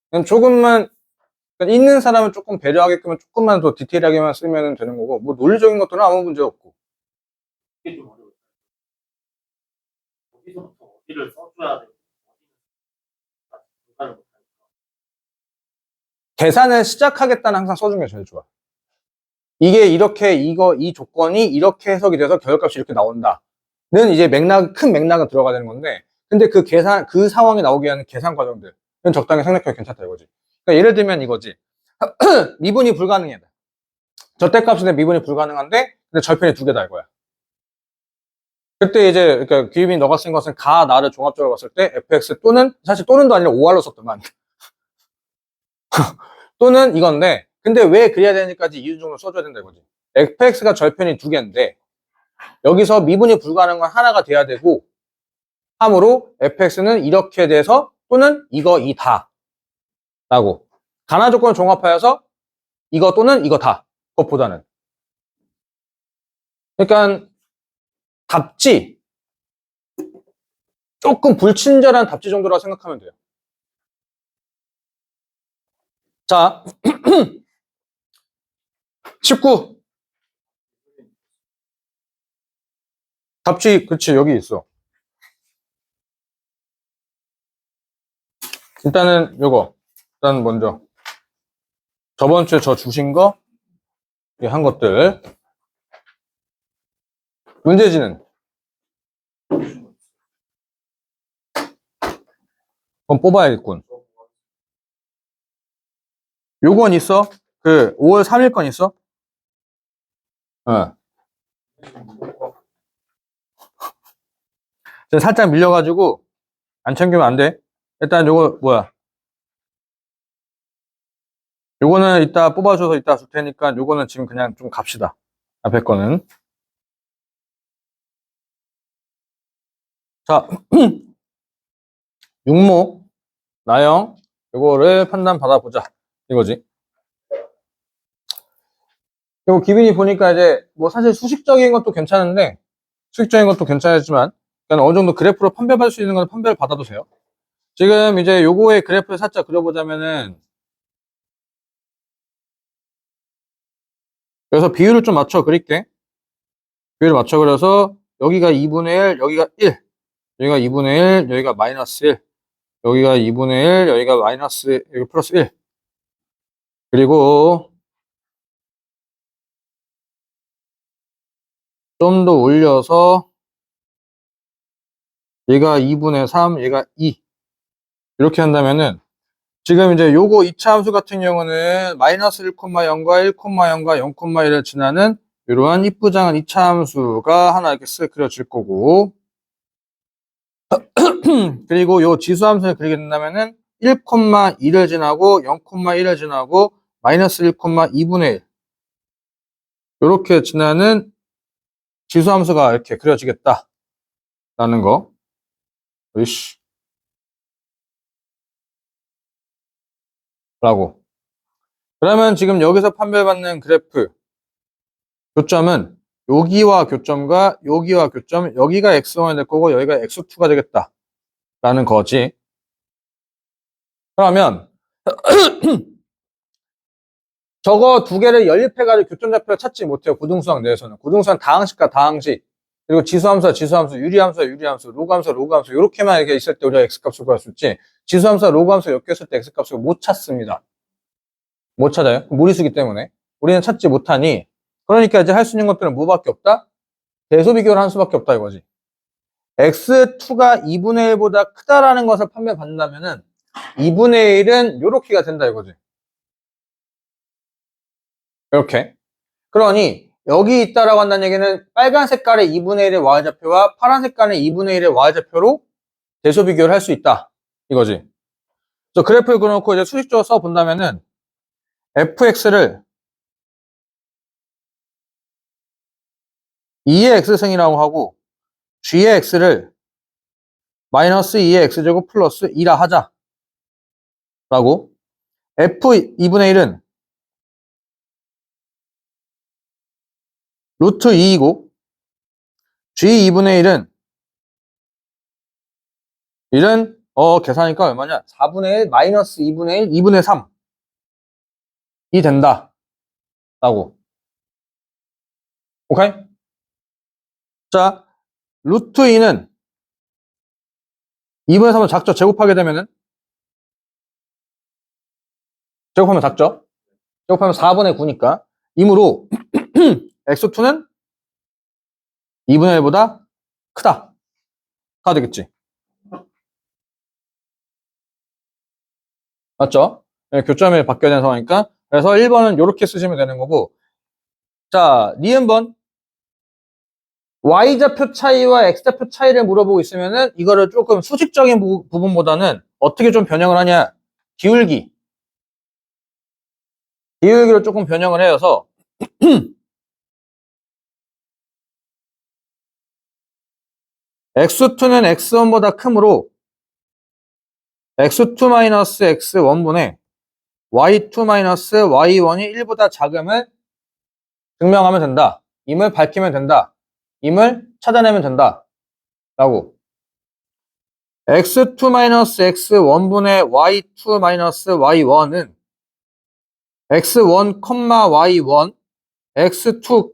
그냥 조금만, 그러니까 있는 사람은 조금 배려하게끔 조금만 더 디테일하게만 쓰면 되는 거고, 뭐 논리적인 것들은 아무 문제 없고. 이게 좀 어려워요. 어디서부터 어디를 써줘야 되고, 어디는 못하니까. 계산을 시작하겠다는 항상 써주는 게 제일 좋아. 이게 이렇게, 이 조건이 이렇게 해석이 돼서 결과값이 이렇게 나온다는 이제 큰 맥락은 들어가야 되는 건데, 근데 그 상황이 나오게 하는 계산 과정들은 적당히 생각해도 괜찮다 이거지. 그러니까 예를 들면 이거지. 미분이 불가능해. 절대값인데 미분이 불가능한데, 근데 절편이 두 개다 이거야. 그때 이제, 그러니까 귀빈이 너가 쓴 것은 가, 나를 종합적으로 봤을 때 fx 또는, 사실 또는도 아니라 5r로 썼더만. 또는 이건데, 근데 왜 그래야 되는지까지 이유 정도 써줘야 된다 이거지. fx가 절편이 두 개인데, 여기서 미분이 불가능한 건 하나가 돼야 되고, 함으로 fx는 이렇게 돼서 또는 이 다. 라고. 가나 조건을 종합하여서 이거 또는 이거 다. 그것보다는. 그러니까, 답지. 조금 불친절한 답지 정도라고 생각하면 돼요. 자, 19. 답지, 그치, 여기 있어. 일단은 요거. 일단 먼저. 저번 주에 저 주신 거, 한 것들. 문제지는. 그럼 뽑아야겠군. 요건 있어? 그 5월 3일 건 있어? 살짝 밀려가지고 안 챙기면 안 돼. 일단 요거 뭐야? 요거는 이따 뽑아줘서 이따 줄 테니까 요거는 지금 그냥 좀 갑시다. 앞에 거는. 자, 육모, 나영, 요거를 판단 받아보자. 이거지. 그리고 기빈이 보니까 이제 뭐 사실 수식적인 것도 괜찮은데 수식적인 것도 괜찮지만 그냥 어느 정도 그래프로 판별받을 수 있는 건 판별 받아도 돼요. 지금 이제 요거의 그래프를 살짝 그려보자면은 여기서 비율을 좀 맞춰 그릴게. 비율을 맞춰 그려서 여기가 2분의 1, 여기가 1, 여기가 2분의 1, 여기가 마이너스 1, 여기가 2분의 1, 여기가 마이너스, 여기 플러스 1. 그리고 좀 더 올려서 얘가 2분의 3, 얘가 2. 이렇게 한다면은 지금 이제 요거 2차 함수 같은 경우는 마이너스 1,0과 1,0과 0,1을 지나는 이러한 이쁘장한 2차 함수가 하나 이렇게 쓱 그려질 거고 그리고 요 지수 함수를 그리게 된다면은 1,2를 지나고 0,1을 지나고 마이너스 1,2분의 1 이렇게 지나는 지수 함수가 이렇게 그려지겠다 라는 거. 으이씨. 라고. 그러면 지금 여기서 판별받는 그래프 교점은 여기와 교점과 여기와 교점, 여기가 x1이 될 거고 여기가 x2가 되겠다 라는 거지. 그러면 저거 두 개를 연립해가지고 교점좌표를 찾지 못해요. 고등수학 내에서는. 고등수학 다항식과 다항식 그리고 지수함수와 지수함수, 유리함수와 유리함수, 로그함수와 로그함수 이렇게만 이렇게 있을 때 우리가 x값을 구할 수 있지 지수함수와 로그함수 엮였을 때 x값을 못 찾습니다. 못 찾아요. 무리수기 때문에. 우리는 찾지 못하니 그러니까 이제 할 수 있는 것들은 뭐밖에 없다? 대소 비교를 한 수밖에 없다 이거지. x2가 2분의 1보다 크다라는 것을 판별받는다면은 2분의 1은 요렇게가 된다 이거지. 이렇게. 그러니 여기 있다라고 한다는 얘기는 빨간 색깔의 2분의 1의 y좌표와 파란 색깔의 2분의 1의 y좌표로 대소 비교를 할 수 있다 이거지. 그래서 그래프를 그려놓고 이제 수식적으로 써본다면은 fx를 2의 x승이라고 하고 g의 x를 마이너스 2의 x제곱 플러스 2라 하자 라고 f 2분의 1은 루트 2이고 g 2분의 1은 계산하니까 얼마냐? 4분의 1 마이너스 2분의 1, 2분의 3이 된다. 라고. 오케이? 자, 루트 2는 2분의 3을 작죠? 제곱하게 되면은? 제곱하면 작죠? 제곱하면 4분의 9니까. 이므로 x2는 2분의 1보다 크다. 가 되겠지. 맞죠? 네, 교점이 바뀌어야 되는 상황이니까. 그래서 1번은 이렇게 쓰시면 되는 거고. 자, 니은번. Y좌표 차이와 X좌표 차이를 물어보고 있으면은 이거를 조금 수직적인 부분보다는 어떻게 좀 변형을 하냐. 기울기. 기울기로 조금 변형을 해서 x2는 x1보다 크므로 x2-x1분의 y2-y1이 1보다 작음을 증명하면 된다. 임을 밝히면 된다. 임을 찾아내면 된다. 라고. x2-x1분의 y2-y1은 x1, y1, x2,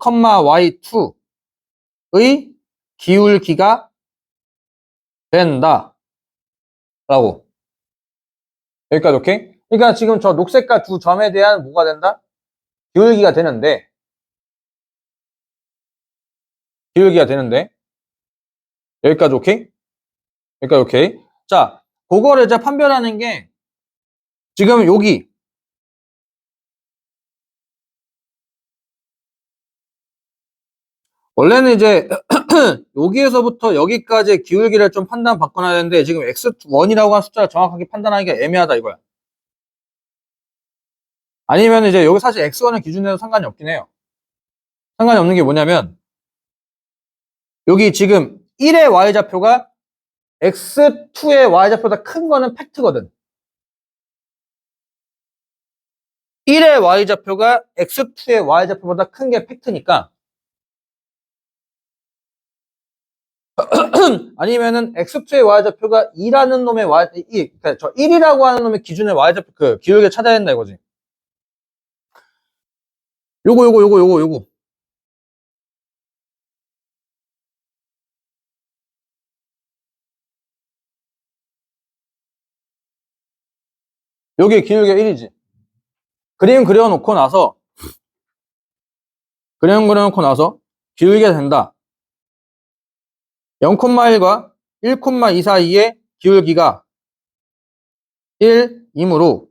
y2의 기울기가 된다. 라고. 여기까지 오케이? 그러니까 지금 저 녹색깔 두 점에 대한 뭐가 된다? 기울기가 되는데 여기까지 오케이? 여기까지 오케이? 자, 그거를 이제 판별하는 게 지금 여기 원래는 이제 여기에서부터 여기까지의 기울기를 좀 판단받거나 하는데 지금 x1이라고 한 숫자를 정확하게 판단하기가 애매하다 이거야. 아니면 이제 여기 사실 x1을 기준으로 해도 상관이 없긴 해요. 상관이 없는 게 뭐냐면 여기 지금 1의 y좌표가 x2의 y좌표보다 큰 거는 팩트거든. 1의 y좌표가 x2의 y좌표보다 큰 게 팩트니까 아니면은 x2의 y좌표가 2라는 놈의 그러니까 저 1이라고 하는 놈의 기준의 y좌표 그 기울기를 찾아야 된다 이거지. 요거. 요게 기울기가 1이지. 그림 그려놓고 나서 기울기가 된다. 0,1과 1,2 사이의 기울기가 1이므로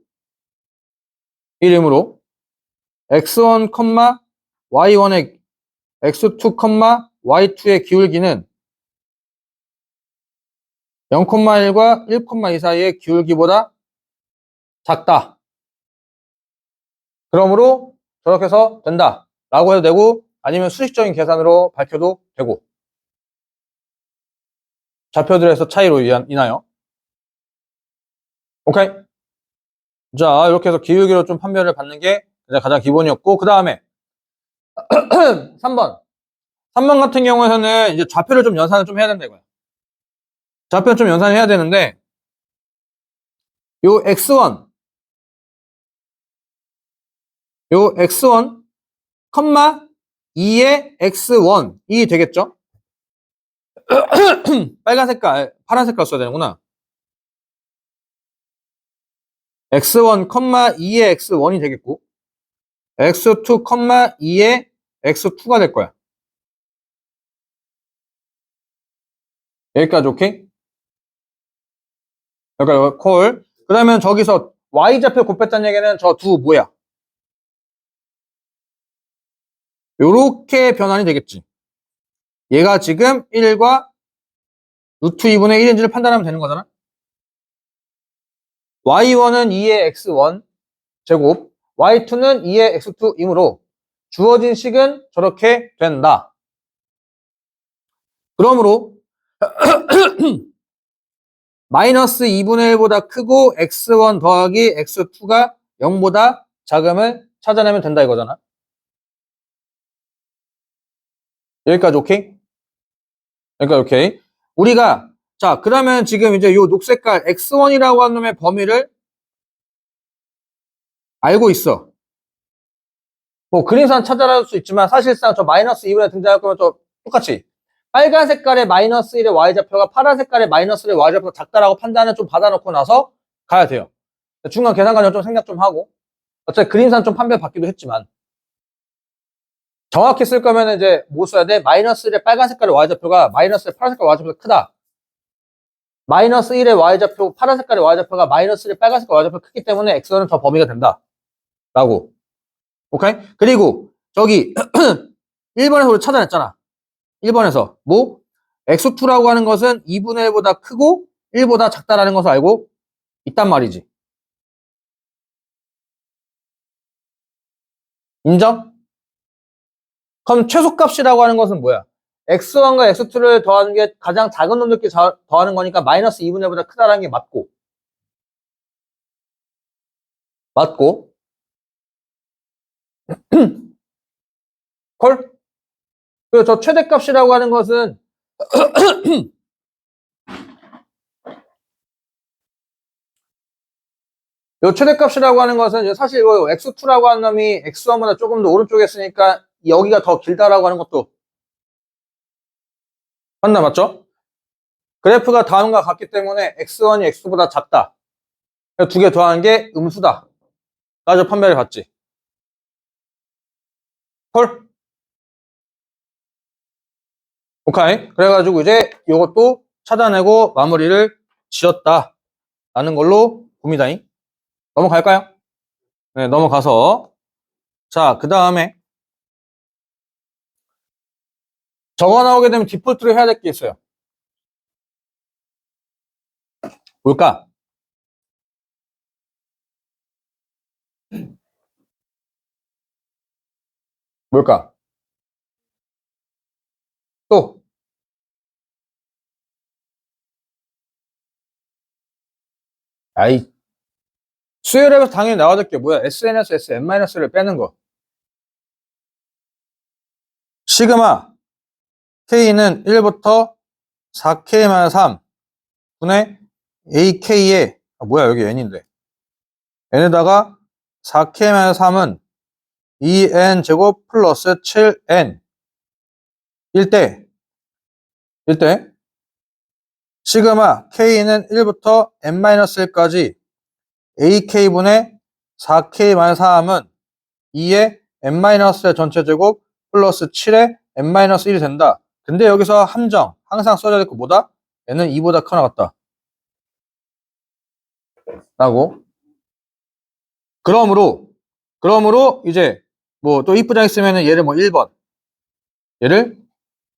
x1, y1의 x2, y2의 기울기는 0,1과 1,2 사이의 기울기보다 작다. 그러므로 저렇게 해서 된다. 라고 해도 되고 아니면 수식적인 계산으로 밝혀도 되고 좌표들에서 차이로 인하여 오케이? 자, 이렇게 해서 기울기로 좀 판별을 받는 게 가장 기본이었고 그 다음에 3번 같은 경우에는 이제 좌표를 좀 연산을 좀 해야 된다 이거야. 좌표를 좀 연산해야 되는데 요 x1 2의 x1이 되겠죠? 파란 색깔 써야 되는구나. x1, 2의 x1이 되겠고 x2, 2의 x2가 될 거야. 여기까지 오케이? 여기까지 콜. 그러면 저기서 y좌표 곱했다는 얘기는 저 두 뭐야? 요렇게 변환이 되겠지. 얘가 지금 1과 루트 2분의 1인지를 판단하면 되는 거잖아. y1은 2의 x1 제곱, y2는 2의 x2이므로 주어진 식은 저렇게 된다. 그러므로 마이너스 2분의 1보다 크고 x1 더하기 x2가 0보다 작음을 찾아내면 된다 이거잖아. 여기까지 오케이? 우리가 자, 그러면 지금 이제 요 녹색깔 x1이라고 하는 놈의 범위를 알고 있어. 뭐 그림상 찾아낼 수 있지만 사실상 저 마이너스 2분에 등장할 거면 또 똑같이 빨간 색깔의 마이너스 1의 y좌표가 파란 색깔의 마이너스 1의 y좌표가 작다라고 판단을 좀 받아놓고 나서 가야 돼요. 중간 계산 과정 좀 생각 좀 하고 어차피 그림상 좀 판별 받기도 했지만 정확히 쓸 거면 이제 뭐 써야 돼? 마이너스 1의 빨간 색깔의 y좌표가 마이너스 1의 파란 색깔의 y좌표보다 크다. 마이너스 1의 y좌표, 파란 색깔의 y좌표가 마이너스 1의 빨간 색깔의 y좌표가 크기 때문에 x는 저 범위가 된다. 라고. 오케이? 그리고 저기 1번에서 우리 찾아냈잖아. 1번에서 뭐? x2라고 하는 것은 2분의 1보다 크고 1보다 작다라는 것을 알고 있단 말이지. 인정? 그럼 최소값이라고 하는 것은 뭐야? x1과 x2를 더하는 게 가장 작은 놈들끼리 더하는 거니까 마이너스 2분의 1보다 크다라는 게 맞고 콜? 그리고 저 최대값이라고 하는 것은 요 최대값이라고 하는 것은 사실 이거 x2라고 하는 놈이 x1보다 조금 더 오른쪽에 있으니까 여기가 더 길다라고 하는 것도 맞나 맞죠? 그래프가 다음과 같기 때문에 x1이 x2보다 작다. 두 개 더하는 게 음수다. 라고 판별을 받지. 콜? 오케이. 그래가지고 이제 이것도 찾아내고 마무리를 지었다. 라는 걸로 봅니다. 넘어갈까요? 네, 넘어가서. 자, 그 다음에 적어 나오게 되면 디폴트로 해야 될 게 있어요. 뭘까? 뭘까? 또. 아이. 수열에서 당연히 나와야 될 게 뭐야? SNS, SN-를 빼는 거. 시그마 K는 1부터 4K-3 분의 AK에 뭐야 여기 N인데 N에다가 4K-3은 2N 제곱 플러스 7N 1대 시그마 K는 1부터 N-1까지 AK분의 4K-3은 2의 N-의 전체 제곱 플러스 7의 N-1이 된다. 근데 여기서 함정 항상 써줘야 될 거 뭐다? N은 2보다 커 나갔다. 라고. 그러므로 이제 뭐 또 이쁘장 있으면은 얘를 뭐 1번 얘를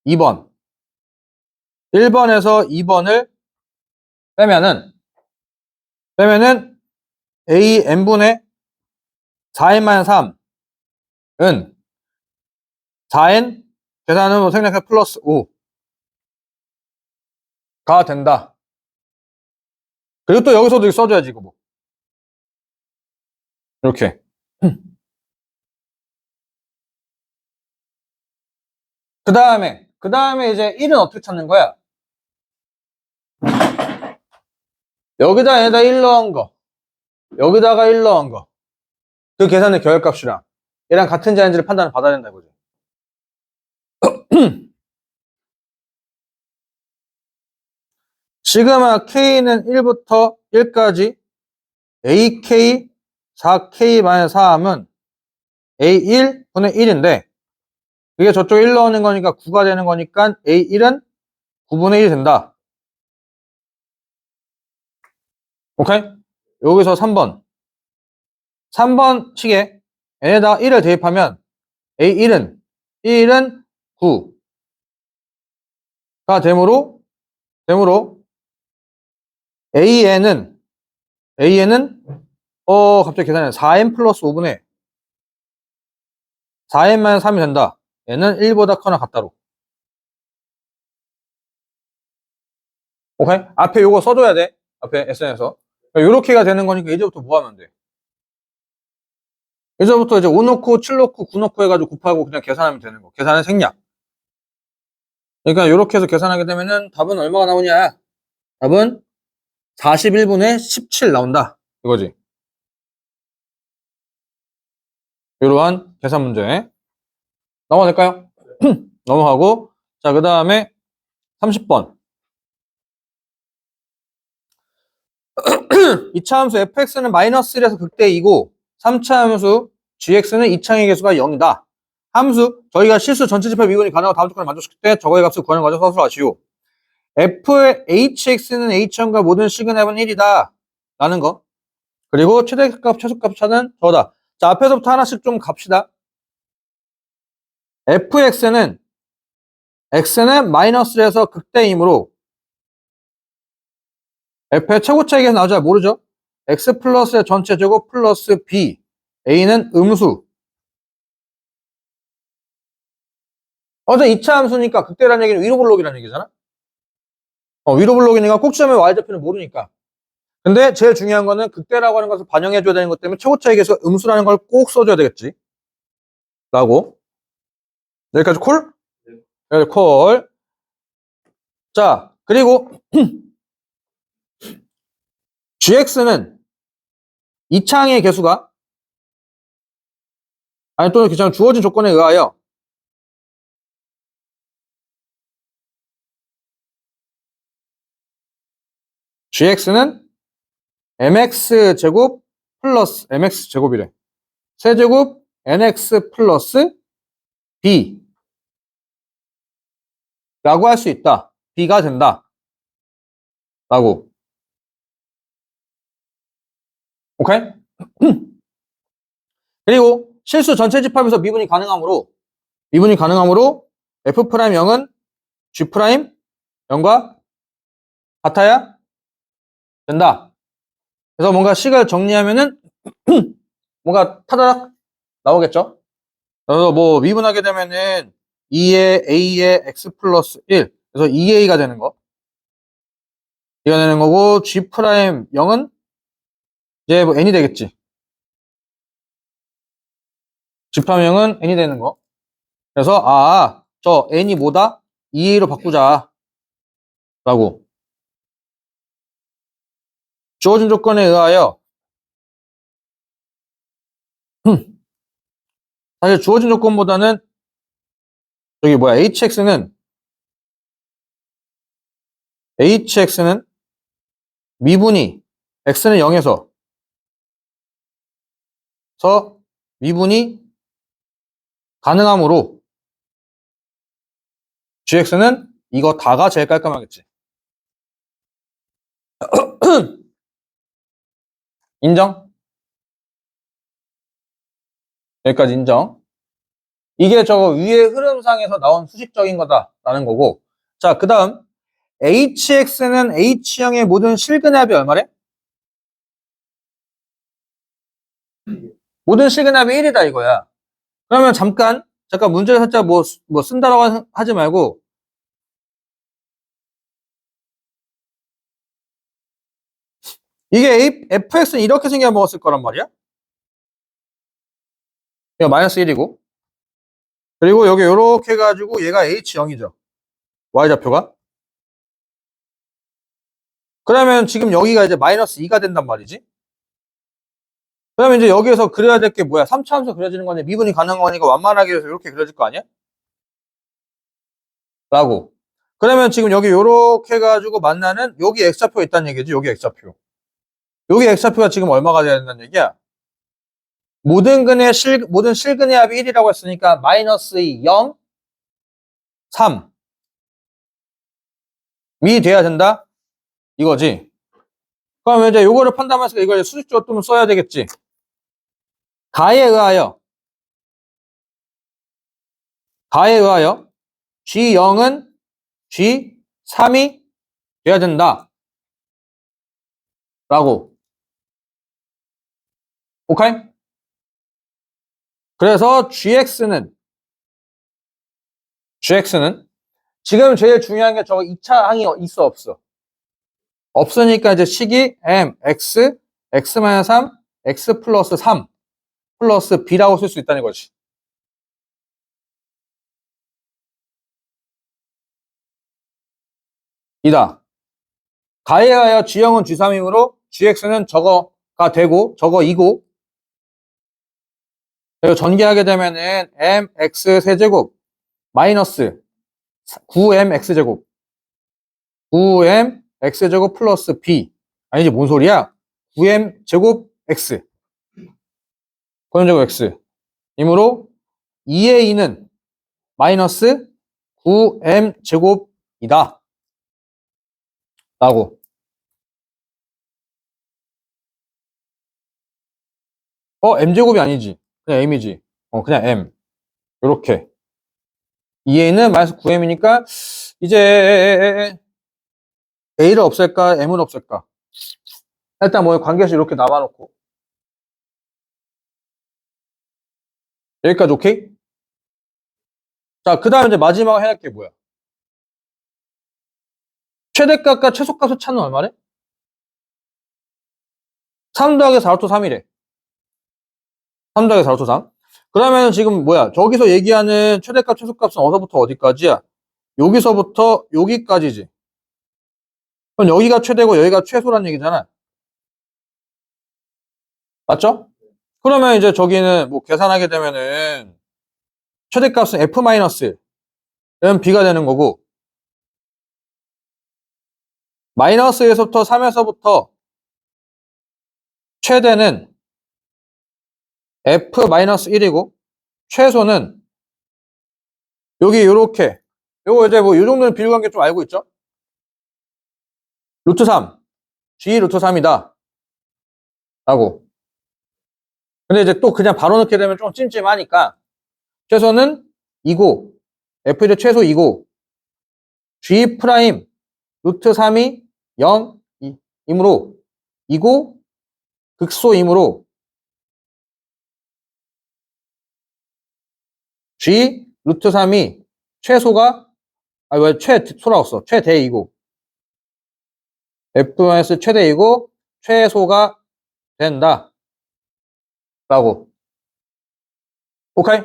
2번 1번에서 2번을 빼면은 AN분의 4N-3은 4N 계산은 생략해 플러스 5가 된다. 그리고 또 여기서도 써줘야지 이거 뭐 이렇게 그 다음에 이제 1은 어떻게 찾는 거야? 여기다 얘다 1 넣은 거 여기다가 1 넣은 거 그 계산의 결합값이랑 얘랑 같은지 아닌지를 판단을 받아야 된다 이거죠. 시그마 K는 1부터 1까지 AK 4K-3은 A1분의 1인데 이게 저쪽에 1 넣는 거니까 9가 되는 거니까 A1은 9분의 1이 된다. 오케이? 여기서 3번 식에 n에다 1을 대입하면 A1은 9가 되므로 AN은 갑자기 계산해 4n 플러스 5분의 4n-3이 된다. n은 1보다 커나 같다로. 오케이? 앞에 요거 써줘야 돼. 앞에 SN에서. 요렇게가 되는 거니까 이제부터 뭐 하면 돼? 이제부터 이제 5 넣고 7 넣고 9 넣고 해가지고 곱하고 그냥 계산하면 되는 거. 계산은 생략. 그러니까 요렇게 해서 계산하게 되면은 답은 얼마가 나오냐? 답은 41분의 17 나온다. 이거지. 이러한 계산 문제. 넘어갈까요? 넘어가고. 자, 그 다음에 30번. 2차 함수 fx는 마이너스 1에서 극대 2고 3차 함수 gx는 2차의 개수가 0이다. 함수, 저희가 실수 전체 집합 미분이 가능하고 다음 조건을 만족시킬 때 저거의 값을 구하는 과정 서술로 아시오. f의 hx는 h형과 모든 시그널은 1이다. 라는 거. 그리고 최대값, 최소값 차는 저거다. 자, 앞에서부터 하나씩 좀 갑시다. fx는 x는 마이너스 1에서 극대이므로 f의 최고차에게서 나오지 모르죠? x 플러스의 전체 제곱 플러스 b a는 음수. 어제 2차 함수니까 극대라는 얘기는 위로 블록이라는 얘기잖아? 위로 블록이니까 꼭지점의 y좌표는 모르니까. 근데 제일 중요한 거는 극대라고 하는 것을 반영해줘야 되는 것 때문에 최고차의 개수가 음수라는 걸 꼭 써줘야 되겠지. 라고. 여기까지 콜? 네, 콜. 자, 그리고 gx는 2차항의 개수가 아니 또는 그냥 주어진 조건에 의하여 gx는 mx 제곱 플러스 mx 제곱이래. 세제곱 nx 플러스 b 라고 할 수 있다. b가 된다. 라고. 오케이? 그리고 실수 전체 집합에서 미분이 가능하므로 f'0은 g'0과 같아야 된다. 그래서 뭔가 식을 정리하면은 뭔가 타다닥 나오겠죠? 그래서 뭐 미분하게 되면은 2의 a의 x 플러스 1 그래서 2a가 되는 거 이거 되는 거고 g'0은 이제 뭐 n이 되겠지. g'0은 n이 되는 거. 그래서 저 n이 뭐다? 2a로 바꾸자 라고. 주어진 조건에 의하여 사실 주어진 조건보다는 저기 뭐야 hx는 미분이 x는 0에서 미분이 가능하므로 gx는 이거 다가 제일 깔끔하겠지. 인정? 여기까지 인정. 이게 저거 위의 흐름상에서 나온 수식적인 거다라는 거고. 자, 그 다음 hx는 h형의 모든 실근합이 얼마래? 모든 실근합이 1이다 이거야. 그러면 잠깐 문제를 살짝 뭐 쓴다라고 하지 말고 이게 fx는 이렇게 생겨 먹었을 거란 말이야. 이거 마이너스 1이고 그리고 여기 요렇게 해가지고 얘가 h0이죠. y좌표가. 그러면 지금 여기가 이제 마이너스 2가 된단 말이지. 그러면 이제 여기에서 그려야 될 게 뭐야? 3차 함수 그려지는 건데 미분이 가능한 거니까 완만하게 해서 이렇게 그려질 거 아니야? 라고. 그러면 지금 여기 요렇게 해가지고 만나는 여기 x좌표가 있다는 얘기지. 여기 x좌표. 여기 x좌표가 지금 얼마가 돼야 된다는 얘기야? 모든 실근의 합이 1이라고 했으니까 마이너스 2, 0, 3이 돼야 된다? 이거지. 그러면 이제 요거를 판단해서 이걸 수직적으로 좀 써야 되겠지. 가에 의하여 G0은 G3이 돼야 된다. 라고. 오케이? 그래서 GX는 지금 제일 중요한 게 저거 2차 항이 있어 없어? 없으니까 이제 식이 M, X, X-3, X 플러스 3 플러스 B라고 쓸 수 있다는 거지. 이다. 가해하여 G형은 G3이므로 Gx는 저거가 되고 저거 2고 그리고 전개하게 되면은 mx 세제곱 마이너스 9mx제곱 9m x제곱 플러스 b 아니지 뭔 소리야 9m 제곱 x 9m 제곱 x 이므로 2의 2는 마이너스 9m 제곱이다 라고 m제곱이 아니지 그냥 m이지 그냥 m 요렇게 2의 2는 마이너스 9m이니까 이제 a를 없앨까 m은 없앨까 일단 뭐 관계식 이렇게 남아놓고 여기까지 오케이? 자, 그 다음에 이제 마지막으로 해야 할 게 뭐야? 최대값과 최소값을 찾는 얼마래? 3 더하기 4루트 3이래. 3 더하기 4루트 3. 그러면 지금 뭐야? 저기서 얘기하는 최대값, 최소값은 어디서부터 어디까지야? 여기서부터 여기까지지. 그럼 여기가 최대고 여기가 최소란 얘기잖아. 맞죠? 그러면 이제 저기는 뭐 계산하게 되면은 최대값은 f 마이너스 는 b가 되는 거고 마이너스 1에서부터 3에서부터 최대는 f-1이고 최소는 여기 요렇게 요거 이제 뭐 요 정도는 비율관계 좀 알고 있죠? 루트 3 g 루트 3이다 라고 근데 이제 또 그냥 바로 넣게 되면 좀 찜찜하니까 최소는 2고 f의 최소 2고 g 프라임 루트 3이 0이므로 2고 극소이므로 g 루트 3이 최소가 왜 소라웠어 최대이고 f- 최대이고 최소가 된다 라고 오케이?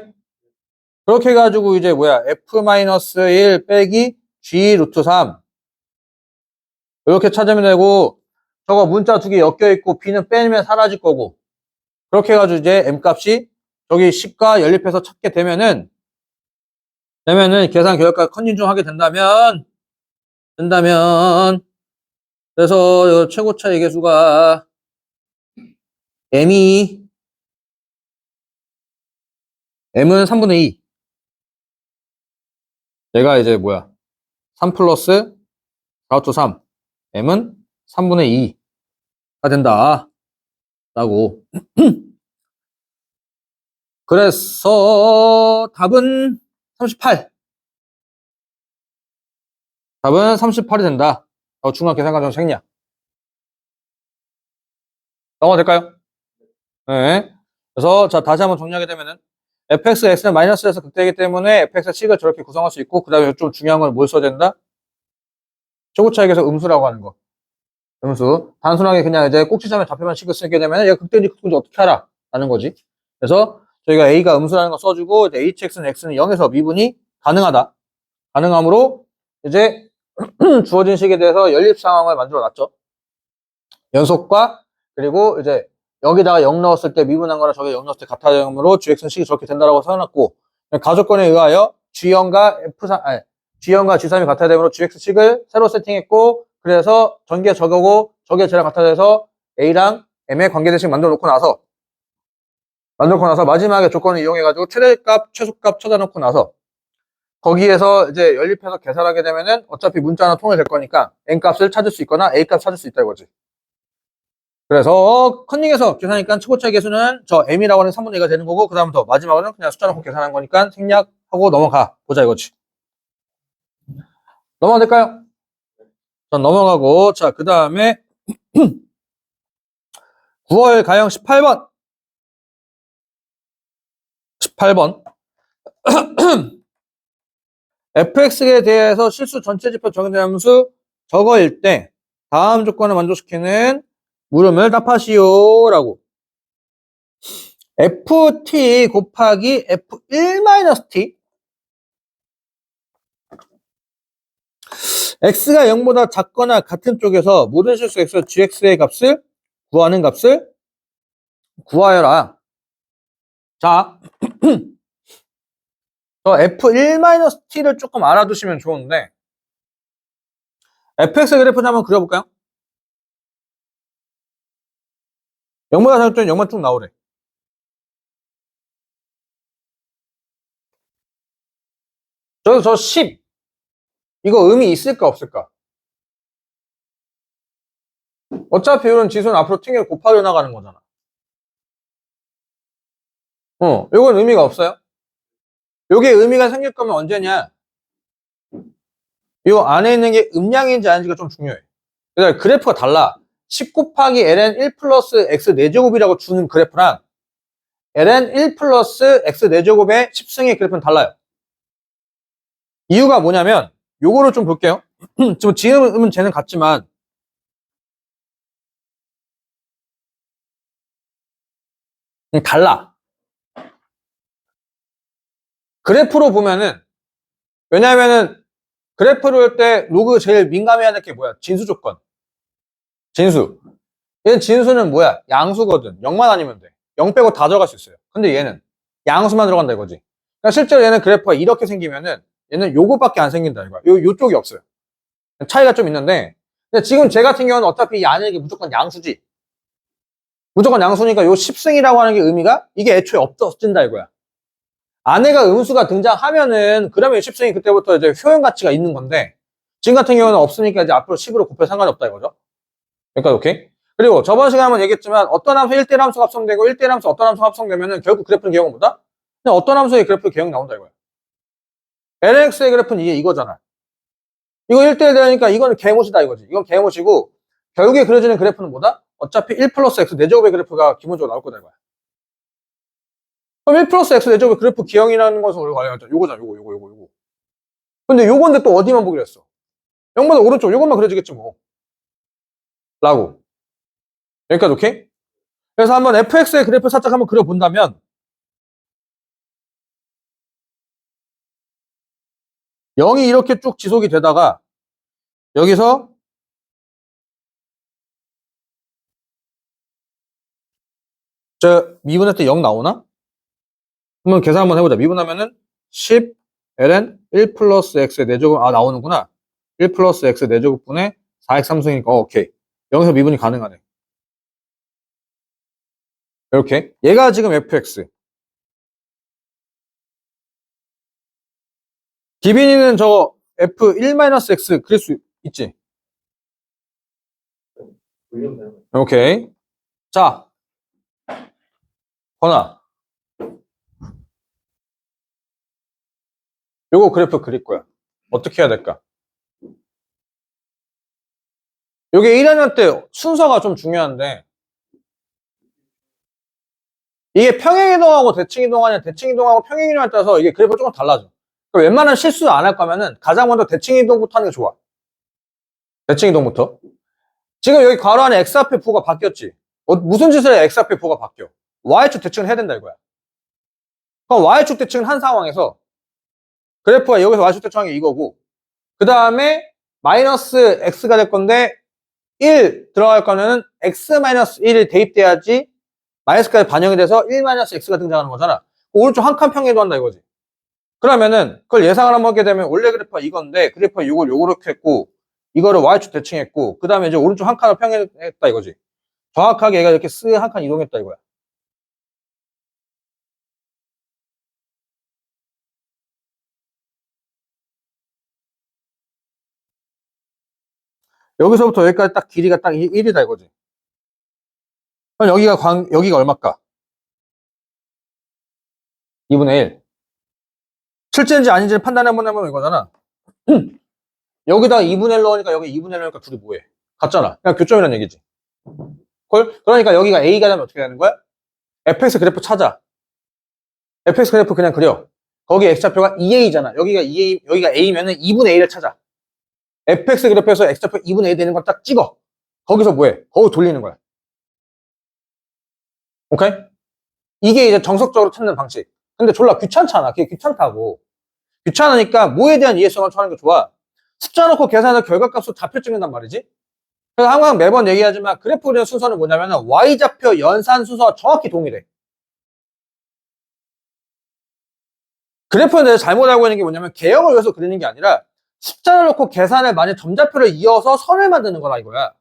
그렇게 해가지고 이제 뭐야 f-1 빼기 g 루트 3 이렇게 찾으면 되고 저거 문자 두 개 엮여 있고 b는 빼면 사라질 거고 그렇게 해가지고 이제 m 값이 저기 10과 연립해서 찾게 되면은 계산 결과 컨닝 하게 된다면 그래서 최고차 얘계수가 m은 3분의 2 얘가 이제 뭐야 3 플러스 4루트 3 m은 3분의 2가 된다 라고 그래서 답은 38 답은 38이 된다 중간 계산과정 생략 넘어가 될까요? 네. 그래서 자 다시 한번 정리하게 되면은 fx, x는 마이너스에서 극대이기 때문에 fx의 식을 저렇게 구성할 수 있고 그 다음에 좀 중요한 건 뭘 써야 된다? 최고차익에서 음수라고 하는 거 음수 단순하게 그냥 이제 꼭지점에 좌표만 식을 쓰게 되면 얘가 극대인지 극소인지 어떻게 알아? 라는 거지 그래서 저희가 a가 음수라는 거 써주고 이제 hx는 x는 0에서 미분이 가능하다 가능하므로 이제 주어진 식에 대해서 연립 상황을 만들어 놨죠 연속과 그리고 이제 여기다가 0 넣었을 때 미분한 거랑 저게 0 넣었을 때 같아짐으로 gx는 식이 저렇게 된다라고 써놨고 가조건에 의하여 G형과 G형과 G3이 같아야 되므로 gx 식을 새로 세팅했고 그래서 전개 저거고 저게 쟤랑 같아야 돼서 A랑 M의 관계대식 만들어 놓고 나서 마지막에 조건을 이용해가지고 최대값, 최소값 찾아놓고 나서 거기에서 이제 연립해서 계산하게 되면은 어차피 문자는 통일될 거니까 N값을 찾을 수 있거나 A값 찾을 수 있다 이거지. 그래서 컨닝에서 계산하니까 최고차 계수는 저 m이라고 하는 3분의 2가 되는 거고 그 다음부터 마지막으로는 그냥 숫자 넣고 계산한 거니까 생략하고 넘어가 보자 이거지. 넘어가 될까요? 자 넘어가고 자 그 다음에 9월 가형 18번 fx에 대해서 실수 전체 지표 정의된 함수 저거일 때 다음 조건을 만족시키는 물음을 답하시오 라고 ft 곱하기 f1-t x가 0보다 작거나 같은 쪽에서 모든 실수 x, gx의 값을 구하는 값을 구하여라. 자, 저 f1-t를 조금 알아두시면 좋은데 fx 그래프를 한번 그려볼까요? 0보다 작을 때는 0만 쭉 나오래. 저 10, 이거 의미 있을까 없을까? 어차피 이런 지수는 앞으로 튕겨 곱하겨 나가는 거잖아. 이건 의미가 없어요. 요게 의미가 생길 거면 언제냐? 요 안에 있는 게 음량인지 아닌지가 좀 중요해. 그러니까 그래프가 달라. 10 곱하기 ln 1 플러스 x 4제곱이라고 주는 그래프랑 ln 1 플러스 x 4제곱의 10승의 그래프는 달라요. 이유가 뭐냐면 요거를 좀 볼게요. 지금은 쟤는 같지만 달라. 그래프로 보면은, 왜냐면은 그래프를 할 때 로그 제일 민감해야 될 게 뭐야? 진수 조건. 진수. 얘는 진수는 뭐야? 양수거든. 0만 아니면 돼. 0 빼고 다 들어갈 수 있어요. 근데 얘는 양수만 들어간다 이거지. 그러니까 실제로 얘는 그래프가 이렇게 생기면은 얘는 요거밖에 안 생긴다 이거야. 요쪽이 없어요. 차이가 좀 있는데, 근데 지금 쟤 같은 경우는 어차피 이 안에 이게 무조건 양수지. 무조건 양수니까 요 10승이라고 하는 게 의미가 이게 애초에 없어진다 이거야. 안에가 음수가 등장하면은 그러면 10승이 그때부터 이제 효용 가치가 있는 건데, 지금 같은 경우는 없으니까 이제 앞으로 10으로 곱해 상관이 없다 이거죠. 그러니까 오케이. 그리고 저번 시간에 한번 얘기했지만 어떤 함수 1대1 함수가 합성되고 1대1 함수 어떤 함수가 합성되면은 결국 그래프는 개형은 뭐다? 그냥 어떤 함수의 그래프 개형 나온다 이거야. lnx의 그래프는 이게 이거잖아. 이거 1대1 되니까 이거는 개못이다 이거지. 이건 개못이고 결국에 그려지는 그래프는 뭐다? 어차피 1 플러스 x 4제곱의 그래프가 기본적으로 나올 거다 이거야. 그럼 1 플러스 x 4제곱의 그래프 기형이라는 것은 우리가 알려줬잖아. 요거잖아. 요거. 근데 요건데 또 어디만 보기로 했어? 0보다 오른쪽 요것만 그려지겠지 뭐. 라고. 여기까지 오케이? 그래서 한번 fx의 그래프 살짝 한번 그려본다면 0이 이렇게 쭉 지속이 되다가 여기서 저 미분할 때 0 나오나? 한번 계산 한번 해보자. 미분하면은 10 ln 1 플러스 x의 4제곱 나오는구나. 1 플러스 x 4제곱분의 4x 3승이니까 오케이. 여기서 미분이 가능하네. 이렇게 얘가 지금 fx. 기빈이는 저 f1-x 그릴 수 있지? 오케이. 자, 건아. 요거 그래프 그릴 거야. 어떻게 해야 될까? 요게 1학년 때 순서가 좀 중요한데 이게 평행이동하고 대칭이동하냐 대칭이동하고 평행이동에 따라서 이게 그래프가 조금 달라져. 그러니까 웬만한 실수 안 할 거면은 가장 먼저 대칭이동부터 하는 게 좋아. 대칭이동부터. 지금 여기 괄호 안에 x 앞에 부호가 바뀌었지. 무슨 짓을 해 x 앞에 부호가 바뀌어? y축 대칭을 해야 된다 이거야. 그럼 y축 대칭을 한 상황에서 그래프가 여기서 y축 대칭한 게 이거고 그 다음에 마이너스 x가 될 건데 1 들어갈 거면은 x-1이 대입돼야지 마이너스까지 반영이 돼서 1-x가 등장하는 거잖아. 오른쪽 한 칸 평행도 한다 이거지. 그러면은 그걸 예상을 한번 하게 되면 원래 그래프가 이건데 그래프가 이걸 요렇게 했고 이거를 y축 대칭했고 그 다음에 이제 오른쪽 한 칸을 평행했다 이거지. 정확하게 얘가 이렇게 쓱 한 칸 이동했다 이거야. 여기서부터 여기까지 딱 길이가 딱 1이다 이거지. 그럼 여기가 얼마일까? 2분의 1. 실제인지 아닌지를 판단해보면 이거잖아. 여기다가 2분의 1 넣으니까 여기 2분의 1 넣으니까 둘이 뭐해? 같잖아. 그냥 교점이라는 얘기지. 그러니까 여기가 A가 되면 어떻게 되는 거야? fx 그래프 찾아. fx 그래프 그냥 그려. 거기 x좌표가 2a잖아. 여기가 a면은 2분의 a를 찾아. fx 그래프에서 x좌표 2분의 a 되는 걸 딱 찍어. 거기서 뭐해? 거기 돌리는 거야. 오케이? 이게 이제 정석적으로 찾는 방식. 근데 졸라 귀찮잖아. 그게 귀찮다고. 귀찮으니까 뭐에 대한 이해성을 처하는 게 좋아? 숫자 넣고 계산해서 결과값으로 좌표 찍는단 말이지. 그래서 항상 매번 얘기하지만 그래프 그리는 순서는 뭐냐면 Y좌표 연산 순서와 정확히 동일해. 그래프에 대해서 잘못 알고 있는 게 뭐냐면 개형을 위해서 그리는 게 아니라 숫자를 넣고 계산을 만약 점좌표를 이어서 선을 만드는 거라 이거야.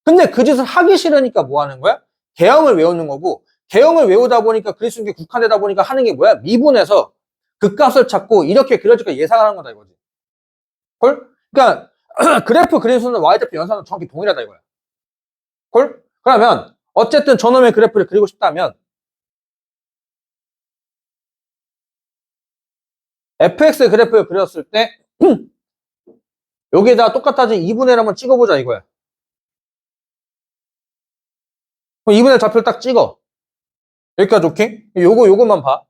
근데 그 짓을 하기 싫으니까 뭐 하는 거야? 개형을 외우는 거고, 개형을 외우다 보니까 그릴 수 있는 게 국한되다 보니까 하는 게 뭐야? 미분해서 그 값을 찾고 이렇게 그려질까 예상하는 거다 이거지. 콜? 그러니까 그래프 그린 수는 Y좌표 연산은 정확히 동일하다 이거야. 콜? 그러면 어쨌든 저놈의 그래프를 그리고 싶다면 fx 그래프를 그렸을 때 여기에다 똑같아진 2분의 1 한번 찍어보자 이거야. 그럼 2분의 1 좌표를 딱 찍어. 여기까지 오케이? 요거만 봐.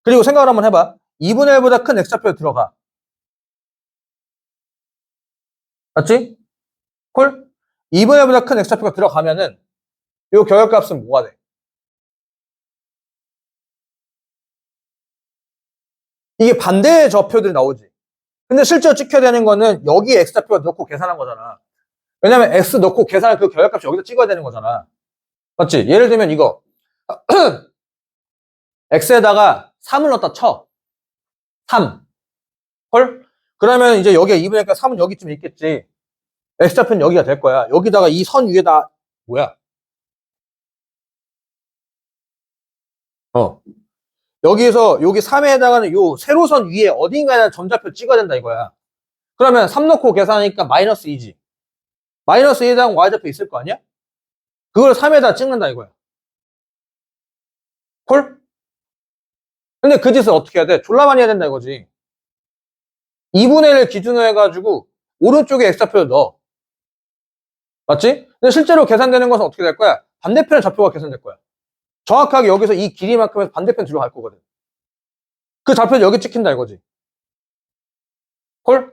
그리고 생각을 한번 해봐. 2분의 1보다 큰 x좌표에 들어가. 맞지? 콜? 2분의 1보다 큰 x좌표가 들어가면은 요 결과값은 뭐가 돼? 이게 반대의 좌표들이 나오지. 근데 실제로 찍혀야 되는 거는 여기에 x좌표가 넣고 계산한 거잖아. 왜냐면 x 넣고 계산한 그 결과값이 여기서 찍어야 되는 거잖아. 맞지? 예를 들면 이거 x에다가 3을 넣었다 쳐. 3. 헐? 그러면 이제 여기에 2분의 3은 여기쯤 있겠지. x좌표는 여기가 될 거야. 여기다가 이 선 위에다 뭐야? 여기에서 여기 3에 해당하는 요 세로선 위에 어딘가에 점좌표 찍어야 된다 이거야. 그러면 3 넣고 계산하니까 마이너스 2지. 마이너스 2에 해당하는 y좌표 있을 거 아니야? 그걸 3에다 찍는다 이거야. 콜? 근데 그 짓을 어떻게 해야 돼? 졸라 많이 해야 된다 이거지. 2분의 1을 기준으로 해가지고 오른쪽에 x좌표를 넣어. 맞지? 근데 실제로 계산되는 것은 어떻게 될 거야? 반대편의 좌표가 계산될 거야. 정확하게 여기서 이 길이만큼 해서 반대편 뒤로 갈 거거든. 그 좌표를 여기 찍힌다 이거지. 콜?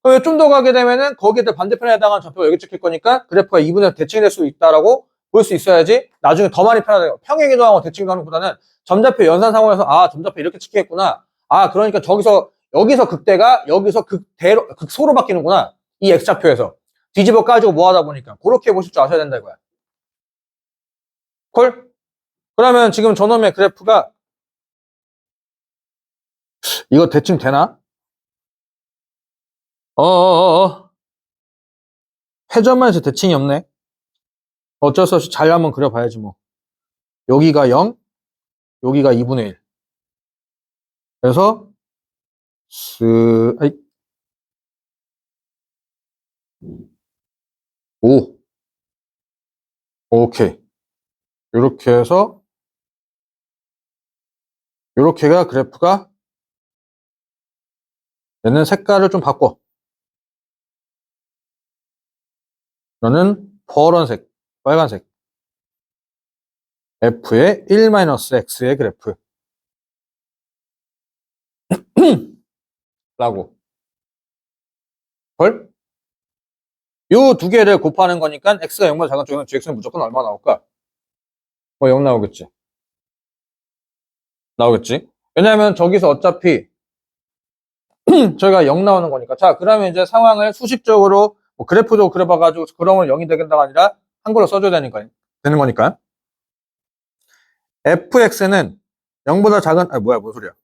그럼 좀 더 가게 되면은 거기에 반대편에 해당하는 좌표가 여기 찍힐 거니까 그래프가 2분의 1 대칭이 될 수 있다라고 볼 수 있어야지 나중에 더 많이 편하다. 평행 이동하고 대칭 이동하는 것보다는 점좌표 연산 상황에서 아 점좌표 이렇게 찍히겠구나. 아 그러니까 여기서 극대가 여기서 극소로 바뀌는구나. 이 x좌표에서 뒤집어 까지고 뭐 하다 보니까 그렇게 보실 줄 아셔야 된다 이거야. 콜? 그러면 지금 저놈의 그래프가 이거 대칭 되나? 회전만 해서 대칭이 없네. 어쩔 수 없이 잘 한번 그려봐야지 뭐. 여기가 0, 여기가 2분의 1. 그래서 아이 5. 오케이. 이렇게 해서 이렇게가 그래프가 얘는 색깔을 좀 바꿔. 너는 파란색, 빨간색. f의 1-x의 그래프. 라고. 헐? 요 두 개를 곱하는 거니까 x가 0보다 작은 쪽에는 gx는 무조건 얼마 나올까? 뭐 0 나오겠지. 나오겠지. 왜냐면 저기서 어차피 저희가 0 나오는 거니까. 자, 그러면 이제 상황을 수식적으로 뭐 그래프도 그려봐가지고 그러면 0이 되겠다가 아니라 한글로 써줘야 되는 거니까. fx는 0보다 작은, 뭔 소리야.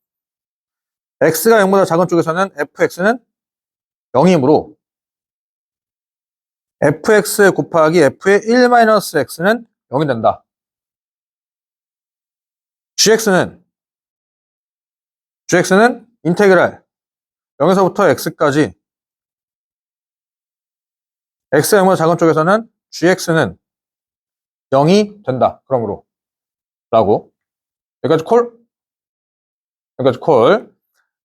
x가 0보다 작은 쪽에서는 fx는 0이므로 fx 곱하기 f의 1-x는 0이 된다. gx는 인테그랄 0에서부터 x까지 x가 0보다 작은 쪽에서는 gx는 0이 된다. 그러므로 라고. 여기까지 콜? 여기까지 콜.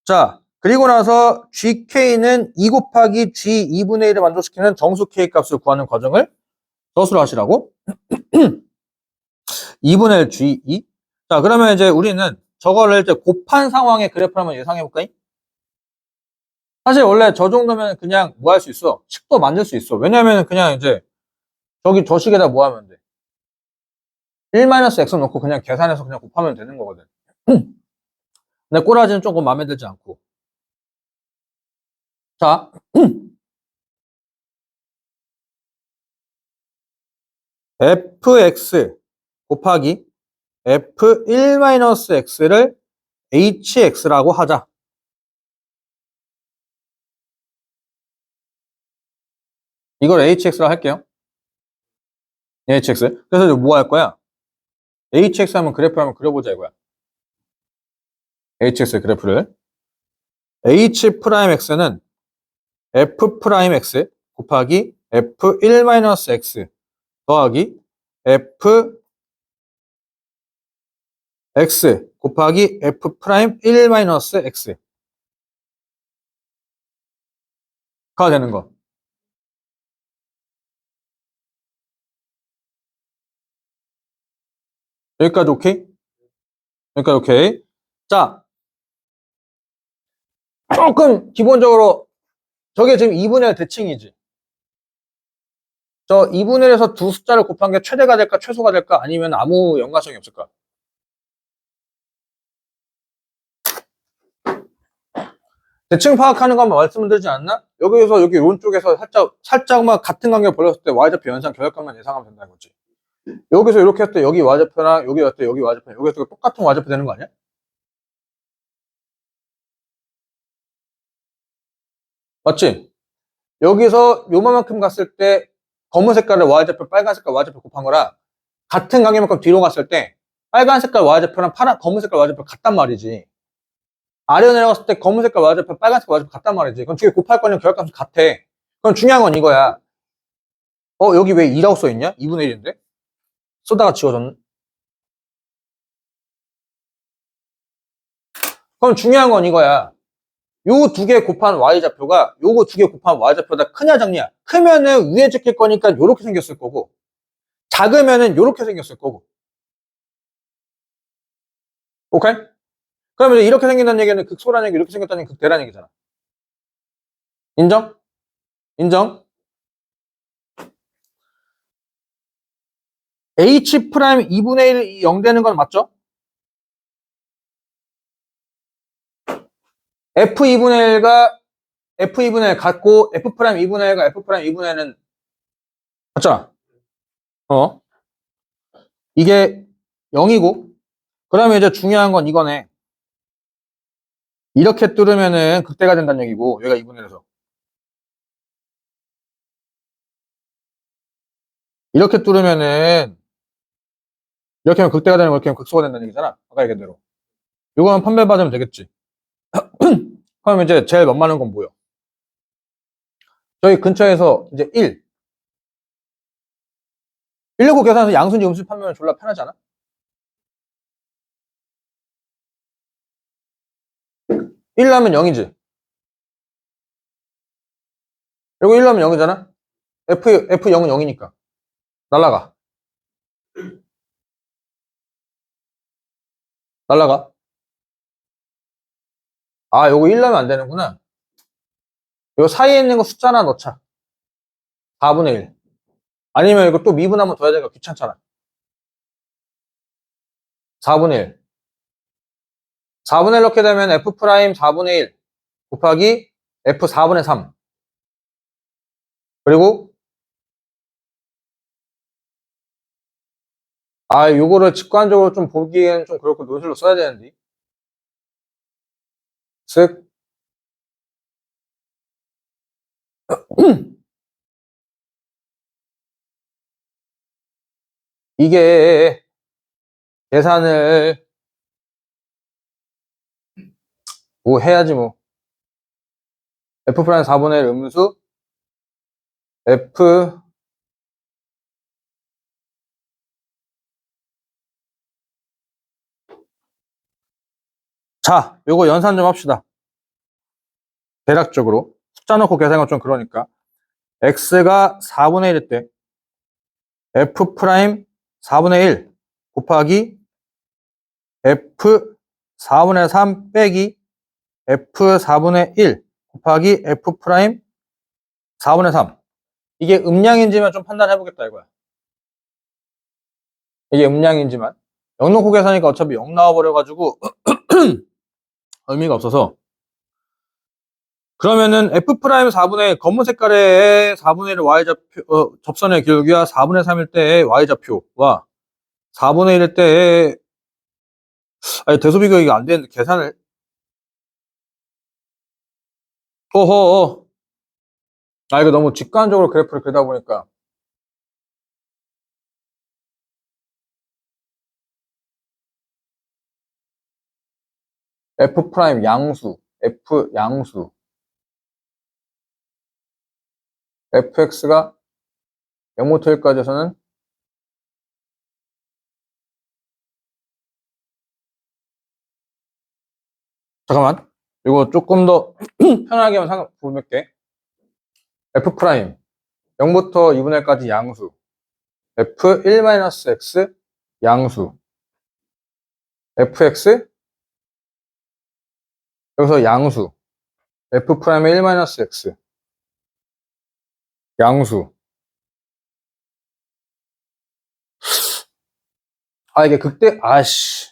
자, 그리고 나서 gk는 2 곱하기 g 2분의 1을 만족시키는 정수 k 값을 구하는 과정을 서술을 하시라고. 2분의 1 g2. 자, 그러면 이제 우리는 저거를 이제 곱한 상황의 그래프를 한번 예상해 볼까요? 사실 원래 저 정도면 그냥 뭐 할 수 있어? 식도 만들 수 있어. 왜냐면 그냥 이제 저기 저 식에다 뭐 하면 돼? 1-x 넣고 그냥 계산해서 그냥 곱하면 되는 거거든. 근데 꼬라지는 조금 마음에 들지 않고. 자, fx 곱하기 f1-x를 hx라고 하자. 이걸 hx라고 할게요. hx. 그래서 뭐 할 거야? hx 하면 그래프를 한번 그려보자 이거야. hx의 그래프를. h'x는 f'x 곱하기 f1-x 더하기 fx 곱하기 f'1-x 가 되는 거. 여기까지 오케이? 여기까지 오케이. 자, 조금 기본적으로 저게 지금 2분의 1 대칭이지. 저 2분의 1에서 두 숫자를 곱한 게 최대가 될까 최소가 될까 아니면 아무 연관성이 없을까? 대칭 파악하는 거 한번 말씀을 드리지 않나? 여기서 여기 오른쪽에서 살짝만 같은 간격을 벌렸을 때 y좌표 연산 결합값만 예상하면 된다는 거지. 여기서 이렇게 했을 때 여기 y좌표랑 여기 했을 때 여기 y좌표, 여기서 똑같은 y좌표 되는 거 아니야? 맞지? 여기서 요만큼 갔을 때 검은 색깔의 y좌표, 빨간 색깔 y좌표 곱한 거랑 같은 간격만큼 뒤로 갔을 때 빨간 색깔 y좌표랑 검은 색깔 y좌표 같단 말이지. 아래로 내려갔을 때 검은 색깔 y좌표, 빨간 색깔 y좌표 같단 말이지. 그럼 뒤에 곱할 거는 결합값이 같아. 그럼 중요한 건 이거야. 여기 왜 2라고 써있냐? 2분의 1인데? 쓰다가 지워졌네. 그럼 중요한 건 이거야. 요 두 개 곱한 y좌표가 요거 두 개 곱한 y좌표보다 크냐 작냐? 크면은 위에 찍힐 거니까 요렇게 생겼을 거고, 작으면은 요렇게 생겼을 거고. 오케이? 그러면 이렇게 생긴다는 얘기는 극소라는 얘기, 이렇게 생겼다는 얘기 극대라는 얘기잖아. 인정? 인정? h 프라임 2분의 1이 0 되는 건 맞죠? f 2분의 1가 f 2분의 1 같고 f 프라임 2분의 1과 f 프라임 2분의 1은 맞잖아. 이게 0이고, 그러면 이제 중요한 건 이거네. 이렇게 뚫으면은 극대가 된다는 얘기고, 얘가 2분의 1에서. 이렇게 뚫으면은, 이렇게 하면 극대가 되는 거, 이렇게 하면 극소가 된다는 얘기잖아. 아까 얘기한 대로. 이거만 판별받으면 되겠지. 그럼 이제 제일 만만한 건 뭐예요? 저희 근처에서 이제 1. 119 계산해서 양수인지 음수 판별하면 졸라 편하지 않아? 1 나면 0이지. 이거 1 나면 0이잖아? F0은 0이니까. 날라가. 날라가. 아, 요거 1 나면 안 되는구나. 요 사이에 있는 거 숫자 하나 넣자. 4분의 1. 아니면 이거 또 미분하면 둬야 되니까 귀찮잖아. 4분의 1. 4분의 1 넣게 되면 F 프라임 4분의 1 곱하기 F 4분의 3. 그리고, 요거를 직관적으로 좀 보기에는 좀 그렇고 논술로 써야 되는데. 쓱. 이게 계산을 뭐 해야지 뭐. F 프라임 4분의 1 음수 F 자, 요거 연산 좀 합시다. 대략적으로 숫자 넣고 계산하면 좀 그러니까 x가 4분의 1일 때 f 프라임 4분의 1 곱하기 f 4분의 3 빼기 f 4분의 1 곱하기 f 프라임 4분의 3. 이게 음량인지만 좀 판단해 보겠다 이거야. 이게 음량인지만. 0 넣고 계산하니까 어차피 0 나와버려가지고 의미가 없어서. 그러면은 F'4분의 검은 색깔의 4분의 1 Y좌표, 접선의 기울기와 4분의 3일 때의 Y좌표와 4분의 1일 때의, 아니, 대소비가 이게 안 되는데 계산을, 어허, 아, 이거 너무 직관적으로 그래프를 그리다 보니까. F' 양수, F 양수, fx가 0부터 1까지 해서는 잠깐만. 이거 조금 더 편하게 한번 볼게. F' 0부터 2분의 1까지 양수. F1-x 양수. fx 여기서 양수. F'의 1-x 양수. 아, 이게 아씨.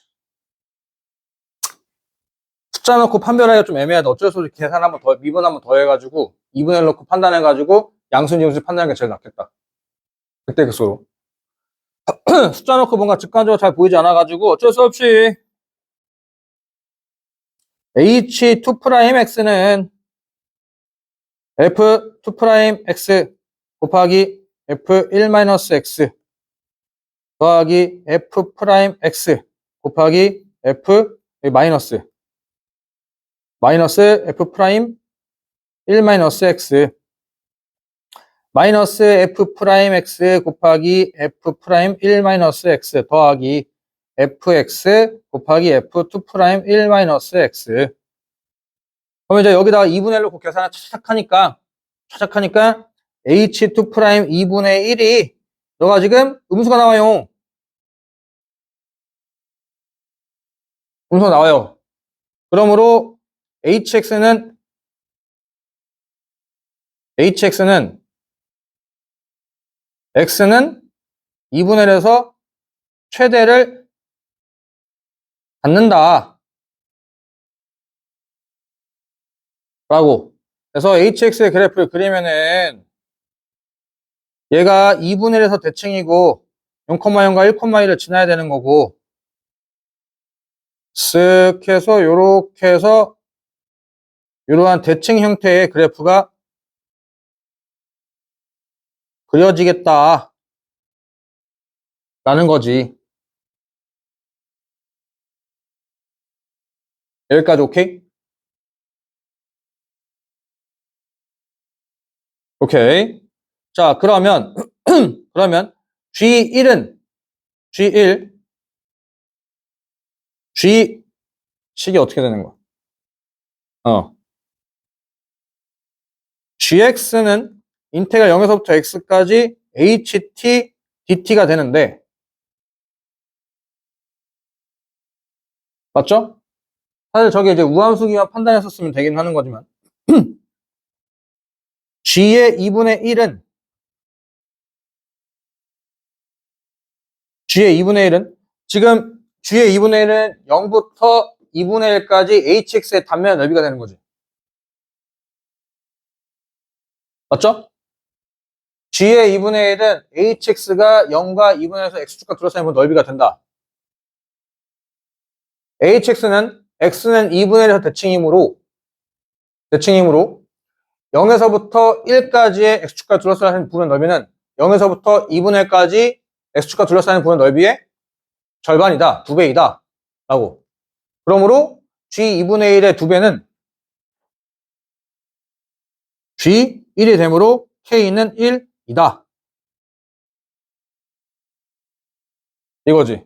숫자 넣고 판별하기가 좀 애매하다. 어쩔 수 없이 계산 한번 더, 미분 한번 더 해가지고 2분의 1 넣고 판단해가지고 양수인지 음수 판단하는 게 제일 낫겠다. 그때 그 수로. 숫자 넣고 뭔가 직관적으로 잘 보이지 않아가지고 어쩔 수 없이 H2'X는 F2'X 곱하기 F1-X 더하기 F'X 곱하기 F 마이너스 F'1-X 마이너스 F'X 곱하기 F'1-X 더하기 Fx 곱하기 F2'1-X 그러면 이제 여기다가 2분의 1 놓고 계산을 차작하니까 H2' 2분의 1이 너가 지금 음수가 나와요. 음수가 나와요. 그러므로 HX는 X는 2분의 1에서 최대를 갖는다. 라고. 그래서 HX의 그래프를 그리면은 얘가 2분의 1에서 대칭이고 0,0과 1,1을 지나야 되는 거고 쓱 해서 요렇게 해서 이러한 대칭 형태의 그래프가 그려지겠다 라는 거지. 여기까지 오케이? 오케이. 자, 그러면 G1은 식이 어떻게 되는 거야? GX는 인테그랄 0에서부터 x까지 ht dt가 되는데 맞죠? 사실 저게 이제 우함수기만 판단했었으면 되긴 하는 거지만 G의 2분의 1은 지금 G의 2분의 1은 0부터 2분의 1까지 hx의 단면의 넓이가 되는 거지. 맞죠? G의 2분의 1은 hx가 0과 2분의 1에서 x축과 둘러싸인 넓이가 된다. hx는 x는 2분의 1에서 대칭이므로 0에서부터 1까지의 x축과 둘러싸인 부분의 넓이는 0에서부터 2분의 1까지 x축과 둘러싸인 부분의 넓이의 절반이다. 2배이다. 라고. 그러므로 g 2분의 1의 2배는 g 1이 되므로 k는 1이다. 이거지.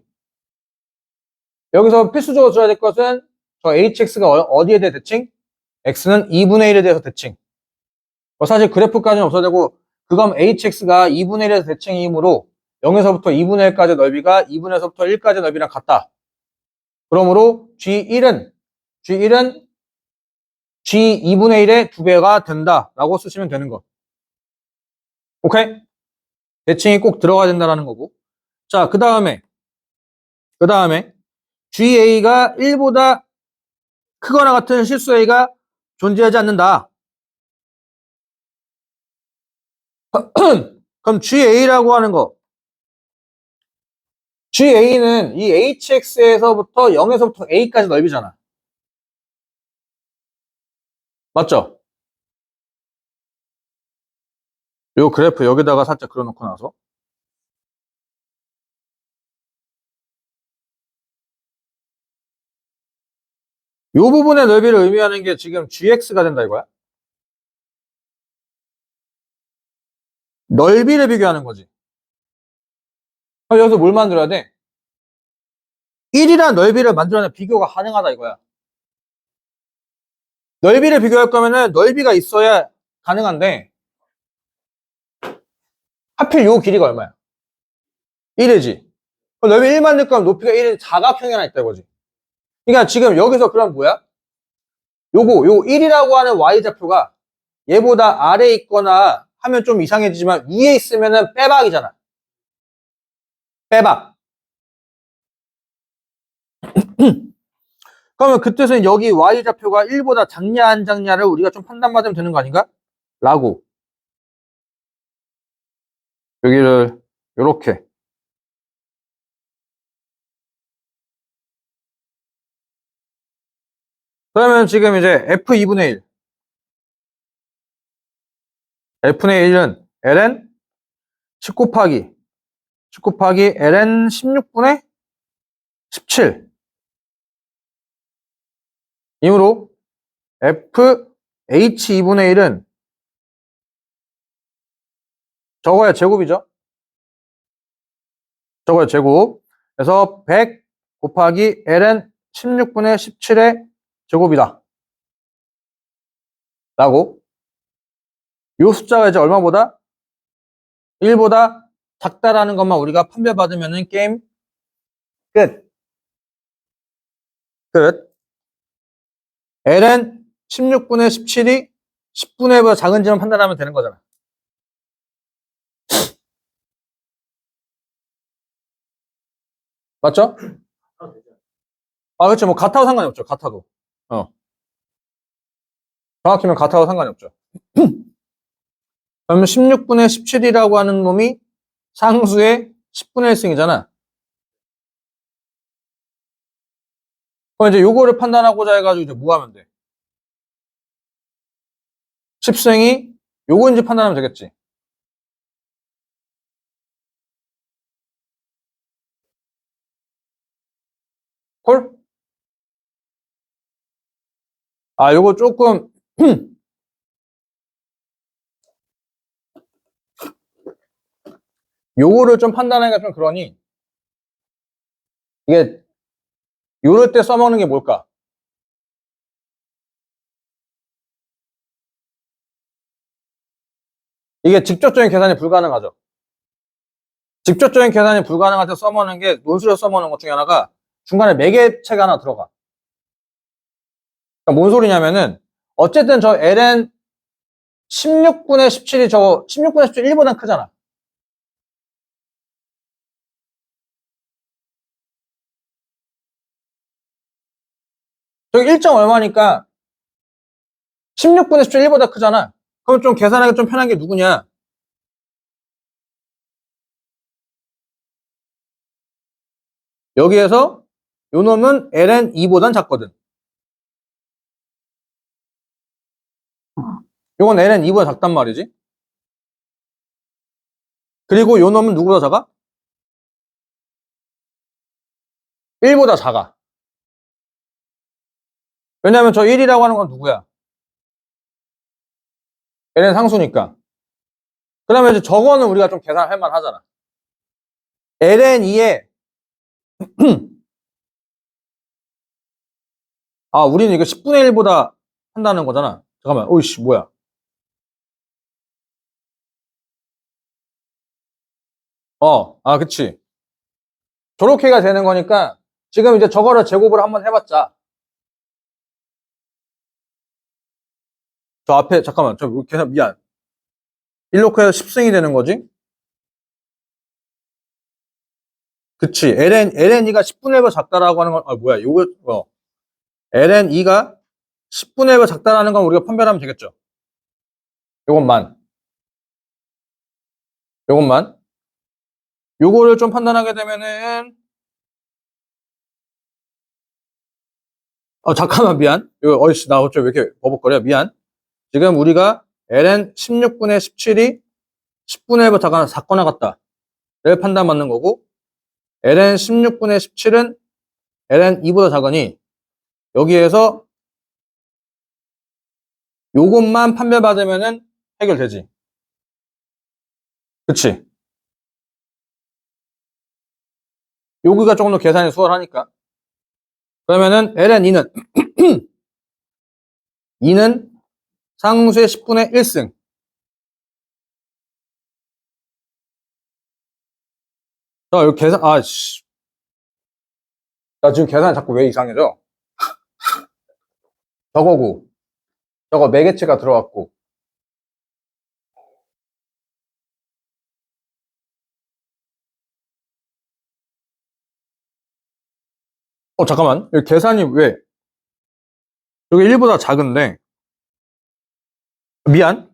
여기서 필수적으로 줘야 될 것은 저 hx가 어디에 대해 대칭? x는 2분의 1에 대해서 대칭. 사실 그래프까지는 없어도 되고 그건 hx가 2분의 1에서 대칭이므로 0에서부터 2분의 1까지 넓이가 2분에서부터 1까지 넓이랑 같다. 그러므로 G1은 G 2분의 1의 2배가 된다 라고 쓰시면 되는 거. 오케이? 대칭이 꼭 들어가야 된다라는 거고. 자, 그 다음에 GA가 1보다 크거나 같은 실수 A가 존재하지 않는다. 그럼 GA라고 하는 거. GA는 이 HX에서부터 0에서부터 A까지 넓이잖아. 맞죠? 요 그래프 여기다가 살짝 그려놓고 나서. 요 부분의 넓이를 의미하는 게 지금 GX가 된다 이거야. 넓이를 비교하는 거지. 그럼 여기서 뭘 만들어야 돼? 1이란 넓이를 만들어내 비교가 가능하다 이거야. 넓이를 비교할 거면은 넓이가 있어야 가능한데 하필 요 길이가 얼마야? 1이지. 그럼 넓이 1 만들 거면 높이가 1인 사각형이 하나 있다 이거지. 그러니까 지금 여기서 그럼 뭐야? 요 1이라고 하는 y좌표가 얘보다 아래에 있거나 하면 좀 이상해지지만 위에 있으면은 빼박이잖아. 빼박. 그러면 그 뜻은 여기 y좌표가 1보다 작냐 안 작냐를 우리가 좀 판단받으면 되는 거 아닌가? 라고. 여기를 요렇게. 그러면 지금 이제 F2분의 1. F분의 1은 ln 10 곱하기 ln 16분의 17 이므로 FH2분의 1은 저거의 제곱이죠. 저거의 제곱. 그래서 100 곱하기 ln 16분의 17의 제곱이다. 라고. 요 숫자가 이제 얼마보다? 1보다 작다라는 것만 우리가 판별받으면은 게임 끝. 끝. ln 16분의 17이 10분의 1보다 작은지만 판단하면 되는 거잖아. 맞죠? 아, 그렇죠. 뭐, 같아도 상관이 없죠. 같아도. 정확히면 같아도 상관이 없죠. 그러면 16분의 17이라고 하는 놈이 상수의 10분의 1승이잖아. 그럼 이제 요거를 판단하고자 해가지고 이제 뭐 하면 돼? 10승이 요거인지 판단하면 되겠지. 콜? 아, 요거 조금, 요거를 좀 판단하기가 좀 그러니, 이게, 요럴 때 써먹는 게 뭘까? 이게 직접적인 계산이 불가능하죠. 직접적인 계산이 불가능할 때 써먹는 게, 논술에서 써먹는 것 중에 하나가 중간에 매개체가 하나 들어가. 그러니까 뭔 소리냐면은, 어쨌든 저 ln 16분의 17이 저거 16분의 17 1보단 크잖아. 저기 1점 얼마니까 16분의 17 1보다 크잖아. 그럼 좀 계산하기 좀 편한 게 누구냐? 여기에서 요 놈은 ln 2보단 작거든. 요건 ln 2보다 작단 말이지. 그리고 요 놈은 누구보다 작아? 1보다 작아. 왜냐면 저 1이라고 하는 건 누구야? ln 상수니까. 그 다음에 이제 저거는 우리가 좀 계산할 만 하잖아. ln 2에 아, 우리는 이거 10분의 1보다 한다는 거잖아. 잠깐만. 오이씨, 뭐야. 아, 그치. 저렇게가 되는 거니까 지금 이제 저거를 제곱을 한번 해봤자 저 앞에 잠깐만 저 계산 미안 1놓고 해서 10승이 되는 거지. 그치. ln2가 10분의 1보다 작다라고 하는 건 뭐야 요거 ln2가 10분의 1보다 작다라는 건 우리가 판별하면 되겠죠. 요것만 요것만. 요거를 좀 판단하게 되면은, 잠깐만, 미안. 이거, 어이씨, 나 어째 왜 이렇게 버벅거려? 미안. 지금 우리가 ln 16분의 17이 10분의 1보다 작거나 같다. 를 판단받는 거고, ln 16분의 17은 ln 2보다 작으니, 여기에서 요것만 판별받으면은 해결되지. 그치? 여기가 조금 더 계산이 수월하니까. 그러면은 ln 2는 2는 상수의 10분의 1승. 자, 여기 계산, 씨. 나 지금 계산이 자꾸 왜 이상해져? 저거고, 저거 매개체가 들어갔고. 잠깐만. 여기 계산이 왜? 여기 1보다 작은데. 미안.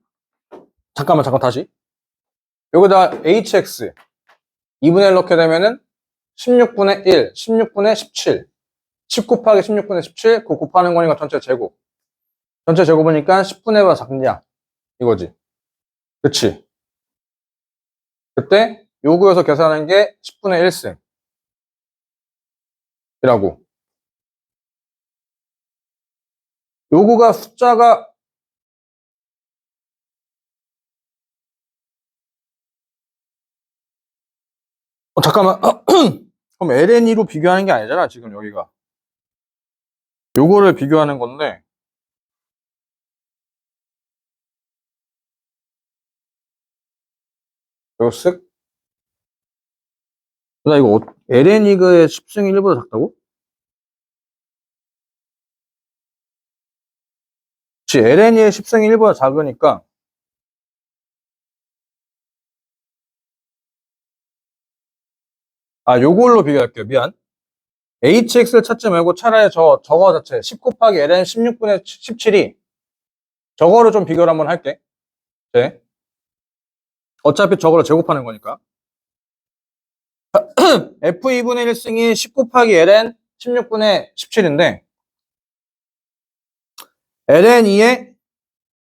잠깐 다시. 여기다 hx 2분의 1 넣게 되면은 16분의 1, 16분의 17. 10 곱하기 16분의 17, 그거 곱하는 거니까 전체 제곱. 전체 제곱이니까 10분의 1보다 작냐? 이거지. 그치? 그때 요구에서 계산한 게 10분의 1승. 이라고. 요구가 숫자가 잠깐만. 그럼 ln2로 비교하는 게 아니잖아, 지금 여기가. 요거를 비교하는 건데. 이거 쓱. 나 이거 ln2의 10승이 1보다 작다고? 그치, ln2의 10승이 1보다 작으니까. 요걸로 비교할게요. 미안. hx를 찾지 말고 차라리 저거 자체 10 곱하기 ln 16분의 17이 저거를 좀 비교를 한번 할게. 네. 어차피 저거를 제곱하는 거니까. f2분의 1승이 10 곱하기 ln 16분의 17인데 ln2의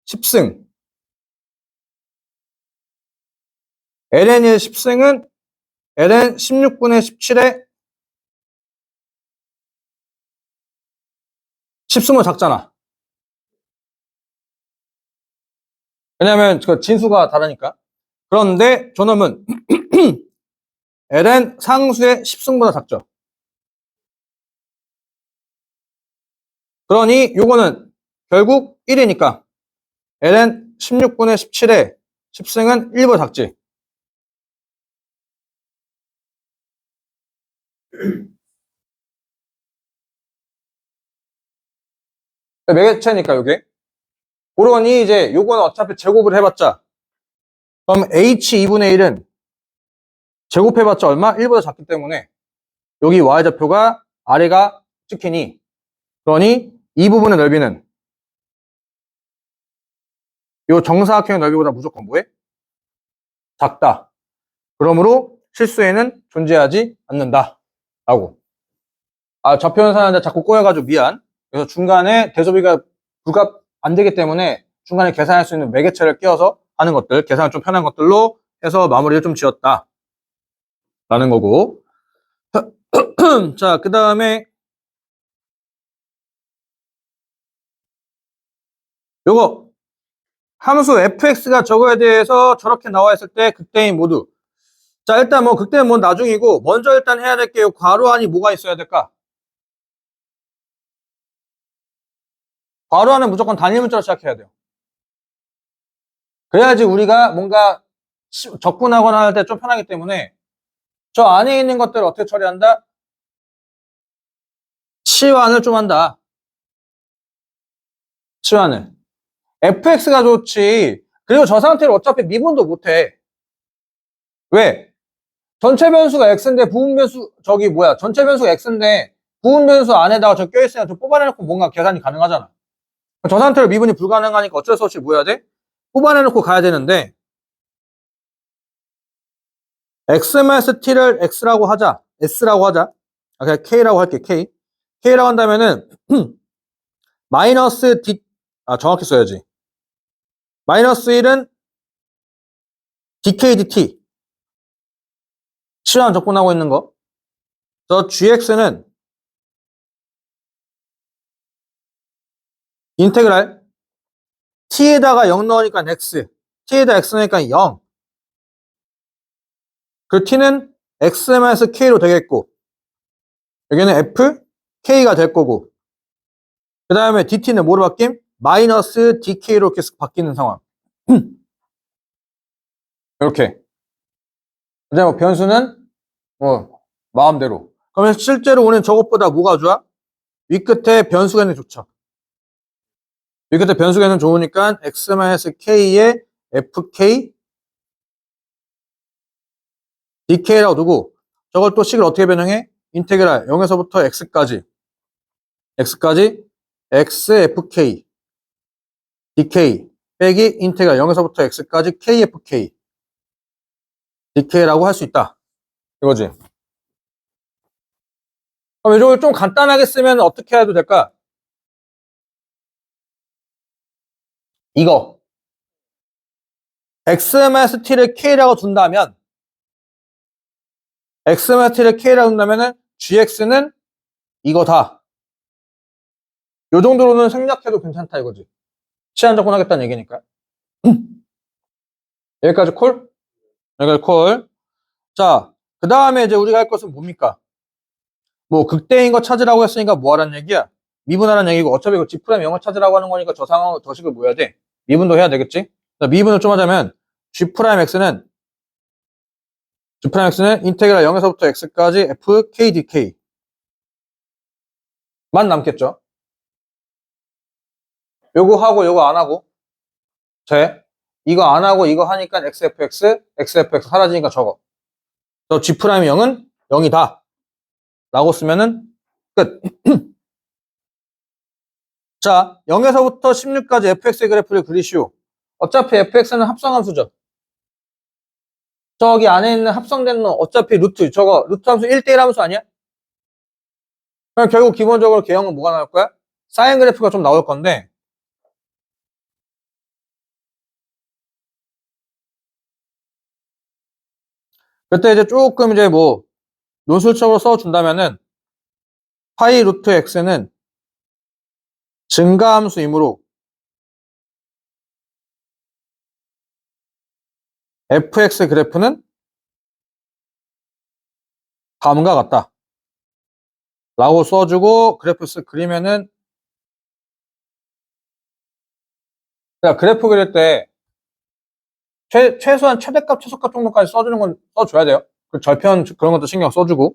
10승 ln2의 10승은 ln 16분의 17의 10승보다 작잖아. 왜냐면 그 진수가 다르니까. 그런데 저놈은 ln 상수의 10승보다 작죠. 그러니 요거는 결국 1이니까 ln 16분의 17의 10승은 1보다 작지. 매개체니까 요게. 그러니 이제 요거는 어차피 제곱을 해봤자 그럼 h2분의 1은 제곱해봤자 얼마? 1보다 작기 때문에 여기 y좌표가 아래가 찍히니 그러니 이 부분의 넓이는 요 정사각형의 넓이보다 무조건 뭐해? 작다. 그러므로 실수에는 존재하지 않는다. 라고. 좌표 연산하는데 자꾸 꼬여가지고 미안. 그래서 중간에 대소비가 불가 안 되기 때문에 중간에 계산할 수 있는 매개체를 끼워서 하는 것들, 계산을 좀 편한 것들로 해서 마무리를 좀 지었다. 라는 거고. 자, 그 다음에 요거 함수 fx가 저거에 대해서 저렇게 나와 있을 때 극대인 모두. 자, 일단 뭐 극대는 뭐 나중이고 먼저 일단 해야 될 게 괄호 안이 뭐가 있어야 될까? 괄호 안은 무조건 단일 문자로 시작해야 돼요. 그래야지 우리가 뭔가 적분하거나 할 때 좀 편하기 때문에 저 안에 있는 것들을 어떻게 처리한다? 치환을 좀 한다. 치환을. fx가 좋지. 그리고 저 상태로 어차피 미분도 못해. 왜? 전체 변수가 x인데 부분 변수 전체 변수가 x인데 부분 변수 안에다가 저 껴있으니까 좀 뽑아내놓고 뭔가 계산이 가능하잖아. 저 상태로 미분이 불가능하니까 어쩔 수 없이 뭐 해야 돼? 뽑아내놓고 가야 되는데 x-t를 x라고 하자. s라고 하자. 아, 그냥 k라고 할게, k. k라고 한다면은, 마이너스 d, 정확히 써야지. 마이너스 1은 dk dt. 시간 적분하고 있는 거. 저 gx는 인테그랄 t에다가 0 넣으니까 x, t에다 x 넣으니까 0. 그 t는 x-k로 되겠고, 여기는 f, k가 될 거고, 그 다음에 dt는 뭐로 바뀜? 마이너스 dk로 계속 바뀌는 상황. 이렇게. 그다음에 뭐 변수는 뭐 마음대로. 그러면 실제로 오는 저것보다 뭐가 좋아? 윗끝에 변수가 있는 게 좋죠. 윗끝에 변수가 있는 게 좋으니까 x-k에 fk, dk라고 두고 저걸 또 식을 어떻게 변형해? 인테그랄 0에서부터 x까지 xfk, dk 빼기 인테그랄 0에서부터 x까지 kfk, dk라고 할 수 있다. 이거지. 그럼 이걸 좀 간단하게 쓰면 어떻게 해도 될까? 이거 x-t를 k라고 둔다면 x-t를 k라고 둔다면은 gx는 이거다. 요 정도로는 생략해도 괜찮다 이거지. 시한 접근하겠다는 얘기니까. 여기까지 콜? 여기까지 콜. 자, 그 다음에 이제 우리가 할 것은 뭡니까? 뭐 극대인 거 찾으라고 했으니까 뭐 하라는 얘기야? 미분하라는 얘기고 어차피 그 G' 0을 찾으라고 하는 거니까 저 상황, 저 식을 뭐 해야 돼? 미분도 해야 되겠지? 자, 미분을 좀 하자면 G'X는 인테그랄 0에서부터 X까지 f k dk 만 남겠죠? 요거 하고 요거 안 하고 돼? 이거 안 하고 이거 하니까 xfx 사라지니까 저거. 저 G'0은 0이다 라고 쓰면은 끝. 자, 0에서부터 16까지 fx의 그래프를 그리시오. 어차피 fx는 합성함수죠. 저기 안에 있는 합성된 놈 어차피 루트, 저거 루트 함수 1대1 함수 아니야? 그럼 결국 기본적으로 개형은 뭐가 나올 거야? 사인 그래프가 좀 나올 건데 그때 이제 조금 이제 뭐 논술적으로 써준다면은 파이 루트 x는 증가함수이므로 fx 그래프는 다음과 같다 라고 써주고 그래프 그리면은 그래프 그릴 때 최소한 최대값 최소값 정도까지 써주는 건 써줘야 돼요. 그 절편 그런 것도 신경 써주고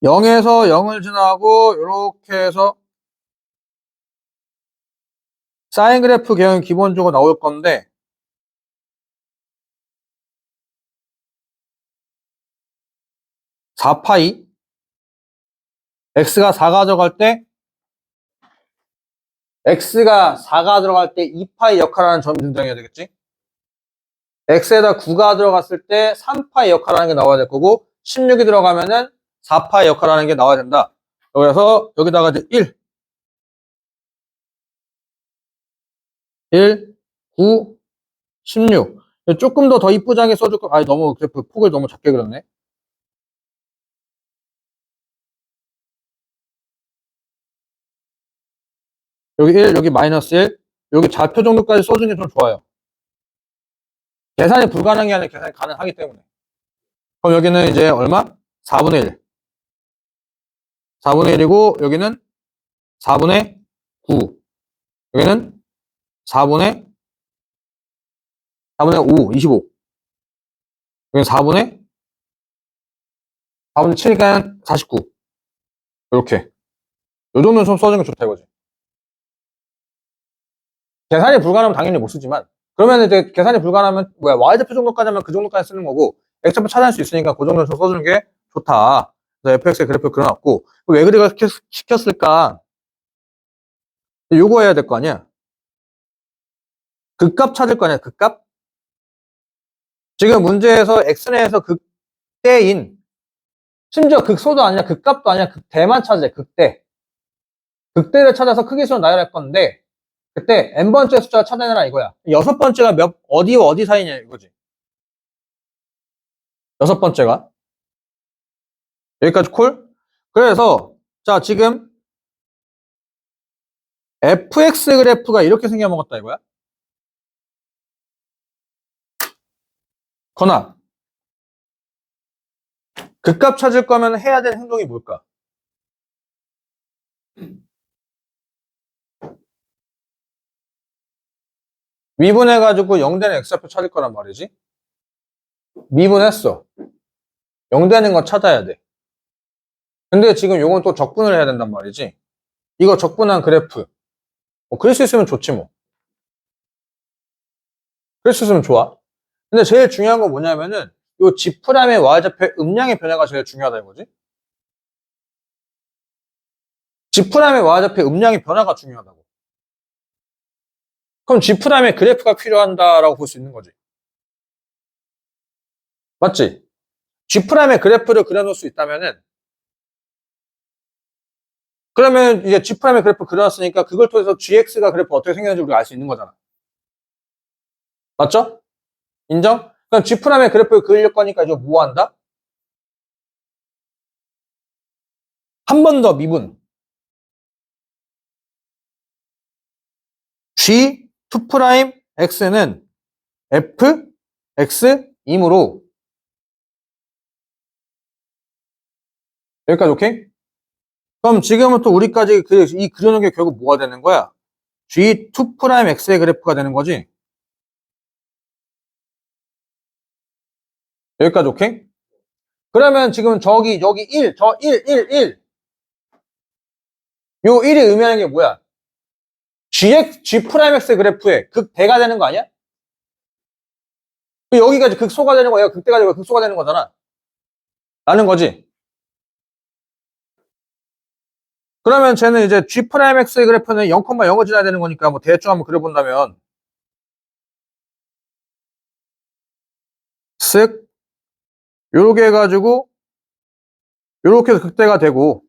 0에서 0을 지나고 이렇게 해서 사인 그래프 개형이 기본적으로 나올 건데 4파이 x가 4가 들어갈 때 x가 4가 들어갈 때 2파이 역할하는 점이 등장해야 되겠지? x에다 9가 들어갔을 때 3파이 역할하는 게 나와야 될 거고 16이 들어가면은 4파이 역할하는 게 나와야 된다. 그래서 여기다가 이제 1, 9, 16 조금 더 이쁘장하게 써줄 거. 아니 너무 그래프 폭을 너무 작게 그렸네. 여기 1, 여기 마이너스 1, 여기 좌표 정도까지 써주는 게 좀 좋아요. 계산이 불가능이 아니라 계산이 가능하기 때문에. 그럼 여기는 이제 얼마? 4분의 1. 4분의 1이고 여기는 4분의 9. 여기는 4분의 5, 25. 여기는 4분의 7이니까 49. 이렇게. 요 정도는 좀 써주는 게 좋다 이거지. 계산이 불가능하면 당연히 못 쓰지만 그러면 이제 계산이 불가능하면 뭐야 y좌표 정도까지 하면 그 정도까지 쓰는 거고 x좌표 찾아낼 수 있으니까 그 정도는 좀 써주는 게 좋다. 그래서 fx의 그래프 그려놨고 왜 그렇게 시켰을까? 요거 해야 될 거 아니야. 극값 찾을 거 아니야. 극값. 지금 문제에서 x내에서 극대인, 심지어 극소도 아니야, 극값도 아니야, 극대만 찾아야 돼, 극대. 극대를 찾아서 크기수로 나열할 건데, 그때 n번째 숫자를 찾아내라 이거야. 여섯 번째가 어디와 어디 사이냐 이거지. 여섯 번째가. 여기까지 콜? 그래서, 자, 지금 fx 그래프가 이렇게 생겨먹었다 이거야. 건아, 극값 찾을 거면 해야 되는 행동이 뭘까? 미분해가지고 0 되는 x좌표 찾을 거란 말이지. 미분했어. 0 되는 거 찾아야 돼. 근데 지금 요건 또 적분을 해야 된단 말이지. 이거 적분한 그래프. 그릴 수 있으면 좋지 뭐. 그릴 수 있으면 좋아. 근데 제일 중요한 건 뭐냐면은 요 G'의 Y좌표의 음량의 변화가 제일 중요하다 이거지. G'의 Y좌표의 음량의 변화가 중요하다고. 그럼 G'의 그래프가 필요한다라고 볼 수 있는 거지. 맞지? G'의 그래프를 그려놓을 수 있다면은 그러면 이제 G'의 그래프 그려놨으니까 그걸 통해서 GX가 그래프 어떻게 생겼는지 우리가 알 수 있는 거잖아. 맞죠? 인정? 그럼 G'의 그래프를 그릴 거니까 이제 뭐 한다? 한 번 더 미분. G2'X는 fx이므로 여기까지 오케이? 그럼 지금부터 우리까지 이 그려놓은 게 결국 뭐가 되는 거야? G2'X의 그래프가 되는 거지? 여기까지 오케이? 그러면 지금 여기 1, 저 1, 1, 1. 요 1이 의미하는 게 뭐야? G'X의 그래프의 극대가 되는 거 아니야? 여기가 이제 극소가 되는 거야. 극대가 되고 극소가 되는 거잖아. 라는 거지. 그러면 쟤는 이제 G'X의 그래프는 0,0을 지나야 되는 거니까 뭐 대충 한번 그려본다면 쓱 요렇게 해가지고 요렇게 해서 극대가 되고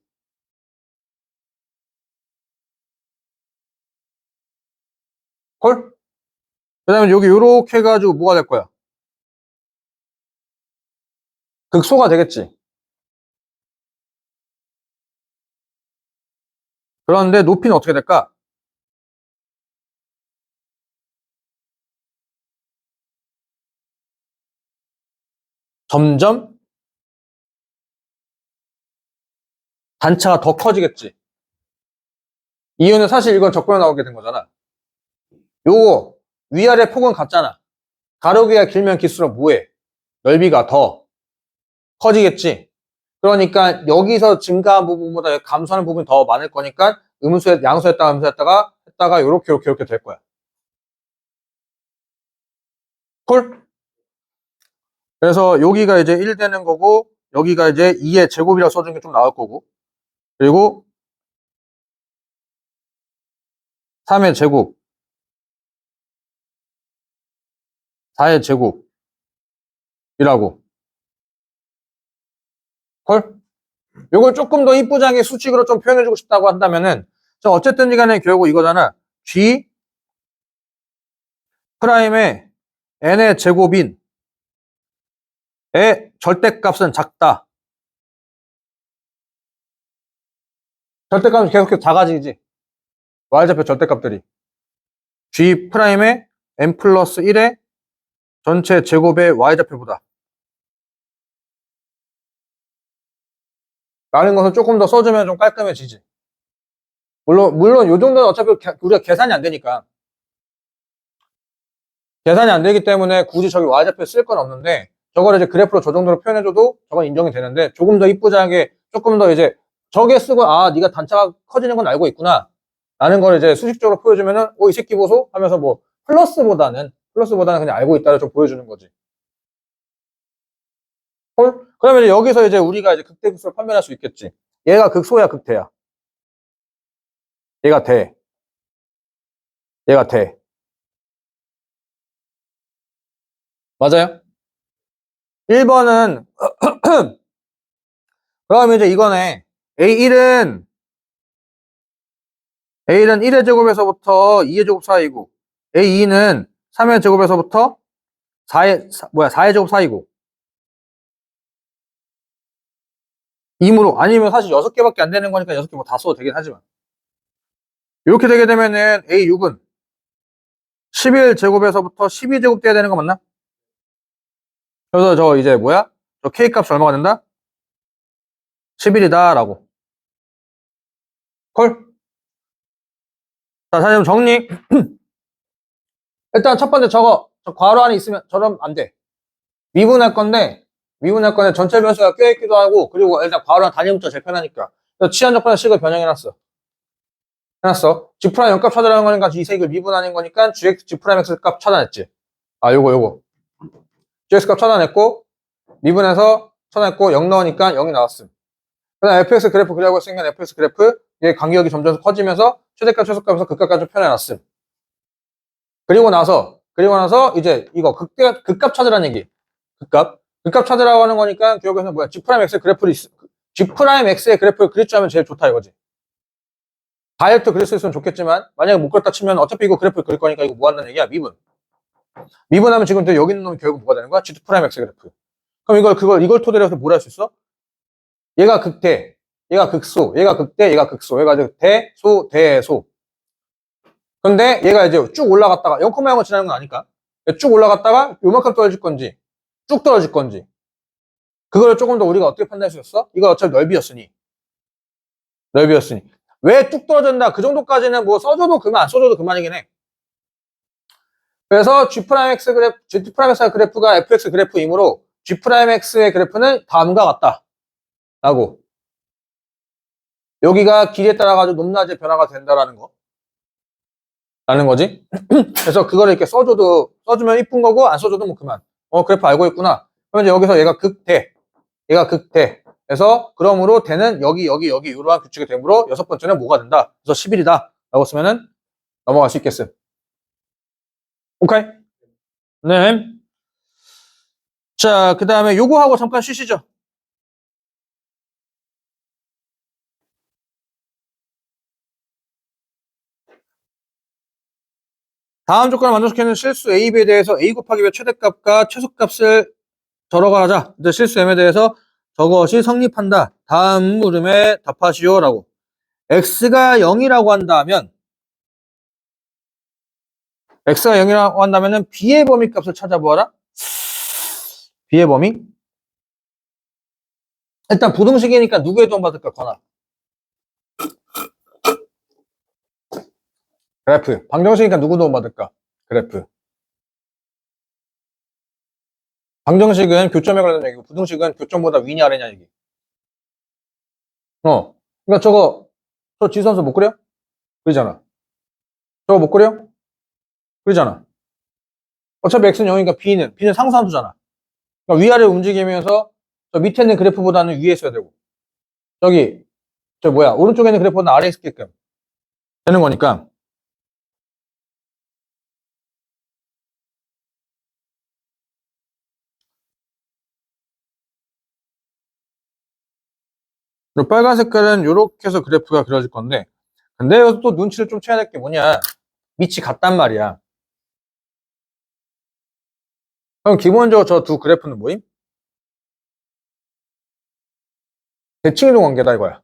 헐? 그 다음에 여기 요렇게 해가지고 뭐가 될 거야? 극소가 되겠지. 그런데 높이는 어떻게 될까? 점점 단차가 더 커지겠지. 이유는 사실 이건 적분에 나오게 된 거잖아. 요거 위아래 폭은 같잖아. 가로기가 길면 길수록 뭐해? 넓이가 더 커지겠지. 그러니까 여기서 증가한 부분보다 감소하는 부분이 더 많을 거니까 양수했다가 음수했다가 했다가 요렇게 될 거야. 콜? 그래서 여기가 이제 1 되는 거고 여기가 이제 2의 제곱이라고 써준 게 좀 나올 거고 그리고 3의 제곱 4의 제곱이라고 콜? 요걸 조금 더 이쁘장하게 수식으로 좀 표현해주고 싶다고 한다면은 자 어쨌든 간에 결국 이거잖아. G 프라임의 n의 제곱인 의 절대값은 작다. 절대값은 계속해서 작아지지. y좌표 절대값들이. G 프라임의 n 플러스 1의 전체 제곱의 y좌표보다. 라는 것을 조금 더 써주면 좀 깔끔해지지. 물론 요 정도는 어차피 우리가 계산이 안 되니까. 계산이 안 되기 때문에 굳이 저기 y좌표 쓸 건 없는데 저걸 이제 그래프로 저 정도로 표현해줘도 저건 인정이 되는데 조금 더 이쁘장하게 조금 더 이제 저게 쓰고 아 네가 단차가 커지는 건 알고 있구나 라는 걸 이제 수식적으로 보여주면은 이 새끼 보소 하면서 뭐 플러스보다는 그냥 알고 있다를 좀 보여주는 거지. 헐? 그러면 이제 여기서 이제 우리가 이제 극대극소를 판별할 수 있겠지. 얘가 극소야 극대야. 얘가 대. 얘가 대. 맞아요? 1번은 그럼 이제 이거네. A1은 1의 제곱에서부터 2의 제곱 사이고 A2는 3의 제곱에서부터 4의 제곱 사이고 이므로 아니면 사실 6개밖에 안 되는 거니까 6개 뭐 다 써도 되긴 하지만 이렇게 되게 되면은 A6은 11제곱에서부터 12제곱 돼야 되는 거 맞나? 그래서 저 이제 뭐야? 저 K 값이 얼마가 된다? 11이다 라고 콜? 자, 사실 정리 일단 첫 번째 저 괄호 안에 있으면 저러면 안 돼. 미분할 건데 전체 변수가 껴있기도 하고 그리고 일단 괄호 안 단위부터 제일 편하니까 치환적분의 식을 변형해놨어. G' 0값 찾아라는 거니까 이 색을 미분하는 거니까 GX, G'X 값 찾아냈지. 아 요거 GX 값 찾아냈고 미분해서 찾아냈고 0 넣으니까 0이 나왔음. 그 다음 fx 그래프 그리라고 했으니까 fx 그래프 얘 간격이 점점 커지면서 최대값 최소값에서 극값까지 표현해놨음. 그리고 나서 이제 이거 극값 찾으라는 얘기. 극값 찾으라고 하는 거니까 기억에서 뭐야? G'X의 그래프를 G'X의 그래프를 그릴 줄 알면 제일 좋다 이거지. 다이렉트 그릴 수 있으면 좋겠지만 만약에 못 그렸다 치면 어차피 이거 그래프를 그릴 거니까 이거 뭐 한다는 얘기야? 미분하면 지금 또 여기 있는 놈이 결국 뭐가 되는 거야? G'X 그래프. 그럼 이걸 토대로 해서 뭘 할 수 있어? 얘가 극대, 얘가 극소, 얘가 극대, 얘가 극소, 얘가 대소, 대소. 근데 얘가 이제 쭉 올라갔다가 0,0을 지나는 건 아니까 쭉 올라갔다가 요만큼 떨어질 건지 쭉 떨어질 건지 그걸 조금 더 우리가 어떻게 판단할 수 있었어? 이거 어차피 넓이였으니 왜 쭉 떨어진다 그 정도까지는 뭐 써줘도 그만 안 써줘도 그만이긴 해. 그래서 G'X 그래프가 fx 그래프이므로 G'X의 그래프는 다음과 같다 라고 여기가 길이에 따라 가지고 높낮이 변화가 된다라는 거 라는 거지. 그래서 그거를 이렇게 써주면 이쁜 거고 안 써줘도 뭐 그만. 그래프 알고 있구나. 그러면 이제 여기서 얘가 극대. 그래서 그러므로 대는 여기 이러한 규칙이 되므로 여섯 번째는 뭐가 된다. 그래서 11이다. 라고 쓰면은 넘어갈 수 있겠음. 오케이? 네. 자, 그 다음에 요거하고 잠깐 쉬시죠. 다음 조건을 만족시키는 실수 A, B에 대해서 A 곱하기 B의 최대값과 최소값을 적어가자. 이제 실수 M에 대해서 저것이 성립한다. 다음 물음에 답하시오라고. X가 0이라고 한다면 은 B의 범위 값을 찾아보아라. B의 범위? 일단 부등식이니까 누구의 도움 받을까? 건아. 그래프. 방정식이니까 누구 도움 받을까? 그래프. 방정식은 교점에 관련된 얘기고 부등식은 교점보다 위냐 아래냐 얘기. 그러니까 저 지수함수 못 그려? 그리잖아. 저거 못 그려? 그리잖아. 어차피 X는 0이니까 B는 상수함수잖아. 그러니까 위아래 움직이면서 저 밑에 있는 그래프보다는 위에 있어야 되고 오른쪽에 있는 그래프보다는 아래에 있게끔 되는 거니까 그리고 빨간 색깔은 이렇게 해서 그래프가 그려질 건데 근데 여기서 또 눈치를 좀 채야 될 게 뭐냐 밑이 같단 말이야. 그럼 기본적으로 저 두 그래프는 뭐임? 대칭이동 관계다 이거야.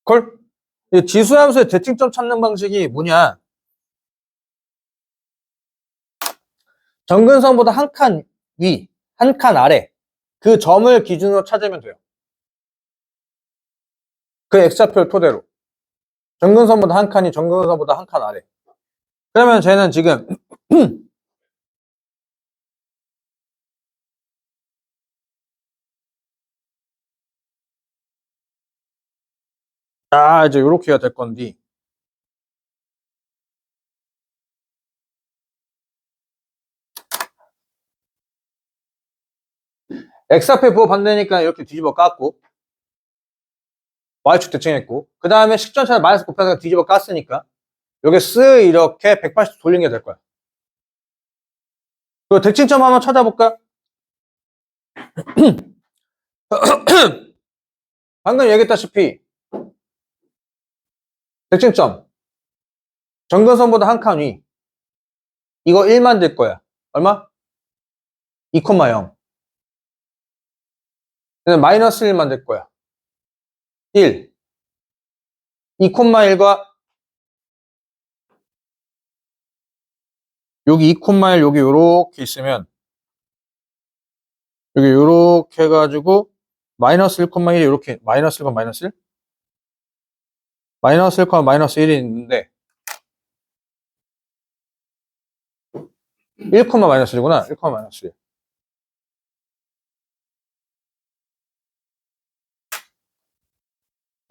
콜? 이 지수함수의 대칭점 찾는 방식이 뭐냐 점근선보다 한 칸 위, 한 칸 아래 그 점을 기준으로 찾으면 돼요. 그 X좌표를 토대로 점근선보다 한 칸이 점근선보다 한 칸 아래. 그러면 쟤는 지금 이제 이렇게 해야 될 건데 X앞에 부호 반대니까 이렇게 뒤집어 깠고 Y축 대칭했고 그 다음에 식전차를 마이너스 곱해서 뒤집어 깠으니까 요게 쓱 이렇게 180도 돌린 게 될 거야. 그 대칭점 한번 찾아볼까? 방금 얘기했다시피 백진점 정근선보다 한 칸 위. 이거 1만 될 거야. 얼마? 2,0. 마이너스 1만 될 거야. 1. 2,1과 여기 2,1 여기 요렇게 있으면 여기 요렇게 해가지고 마이너스 1,1이 요렇게 마이너스 1, 마이너스 1? 마이너스 1, 마이너스 1이 있는데 1, 마이너스 1이구나. 1, 마이너스 1.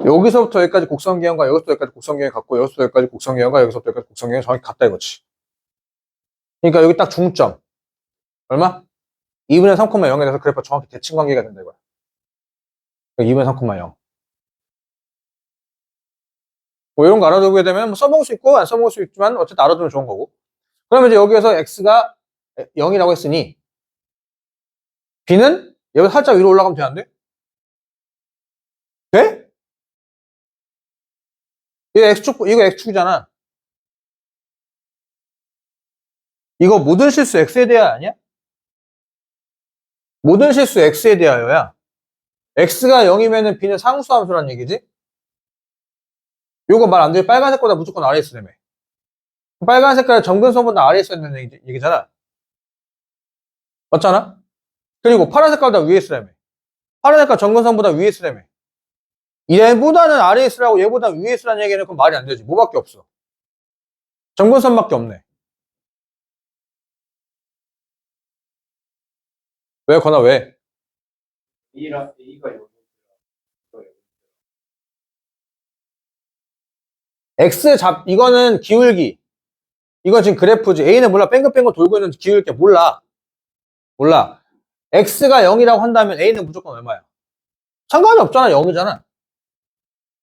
여기서부터 여기까지 곡선기형과 여기서부터 여기까지 곡선기형이 같고 여기서부터 여기까지 곡선기형과 여기서부터 여기까지 곡선기형이 정확히 같다 이거지. 그러니까 여기 딱 중점. 얼마? 2분의 3,0에 대해서 그래프가 정확히 대칭 관계가 된다 이거야. 2분의 3,0. 뭐 이런 거 알아두게 되면 뭐 써먹을 수 있고 안 써먹을 수 있지만 어쨌든 알아두면 좋은 거고. 그러면 이제 여기에서 x가 0이라고 했으니 b는 여기 살짝 위로 올라가면 되는데? 돼? 이거 x축이잖아. 이거 모든 실수 x에 대하여 아니야? 모든 실수 x에 대하여야. x가 0이면은 b는 상수함수란 얘기지? 요거 말 안 돼. 빨간색보다 무조건 아래에 있으라며. 빨간 색깔 정근선보다 아래에 있어야 되는 얘기잖아. 맞잖아? 그리고 파란 색깔보다 위에 있으라며. 파란 색깔 정근선보다 위에 있으라며. 얘보다는 아래에 있으라고 얘보다 위에 있으라는 얘기는 그건 말이 안 되지. 뭐밖에 없어. 정근선밖에 없네. 왜 거나 왜? A가 여기 X 이거는 기울기. 이건 지금 그래프지. A는 몰라. 뺑글뺑글 돌고 있는 기울기 몰라. 몰라. X가 0이라고 한다면 A는 무조건 얼마야? 상관이 없잖아. 0이잖아.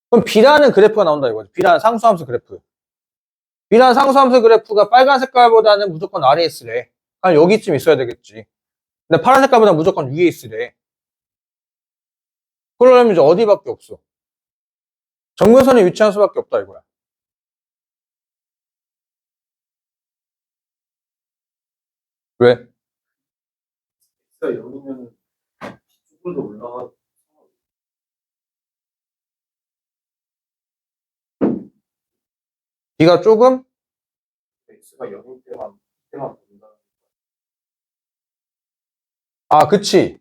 그럼 B라는 그래프가 나온다 이거지. B라는 상수함수 그래프. B라는 상수함수 그래프가 빨간 색깔보다는 무조건 아래에 있으래. 한 여기쯤 있어야 되겠지. 근데 파란 색깔보다 무조건 위에 있으래. 그러려면 이제 어디밖에 없어? 정근선에 위치한 수밖에 없다 이거야. 왜? X가 0이면 조금 더 올라가. B가 조금? X가 0일 때만 본다. 아, 그치.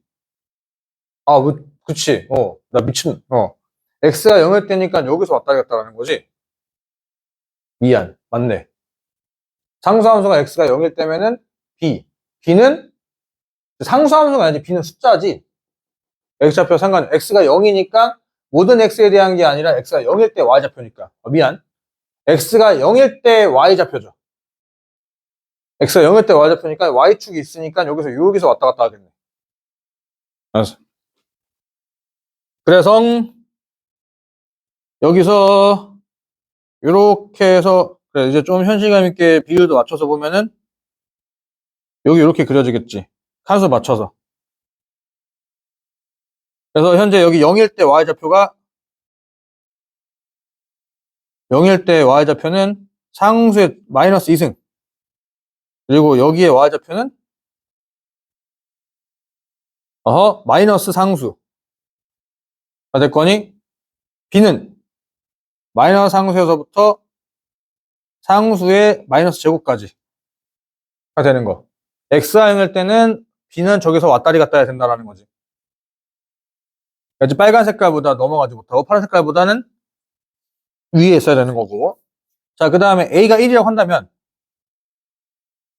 아, 그치. 나 미친. X가 0일 때니까 여기서 왔다 갔다 하는 거지? 미안. 맞네. 상수함수가 X가 0일 때면은 B. B는 상수함수가 아니지. B는 숫자지. X좌표 상관. X가 0이니까 모든 X에 대한 게 아니라 X가 0일 때 Y좌표니까. 미안. X가 0일 때 Y좌표죠. X가 0일 때 Y좌표니까 Y축이 있으니까 여기서 왔다 갔다 하겠네. 알았어. 그래서 여기서 이렇게 해서 그래, 이제 좀 현실감 있게 비율도 맞춰서 보면은 여기 이렇게 그려지겠지. 칸수 맞춰서. 그래서 현재 여기 0일 때 Y좌표가 0일 때 Y좌표는 상수의 마이너스 2승. 그리고 여기에 Y좌표는 마이너스 상수. 됐거니 B는 마이너스 상수에서부터 상수의 마이너스 제곱까지가 되는 거. X가 0일 때는 B는 저기서 왔다리 갔다 해야 된다라는 거지. 그러니까 빨간 색깔보다 넘어가지 못하고 파란 색깔보다는 위에 있어야 되는 거고. 자, 그 다음에 A가 1이라고 한다면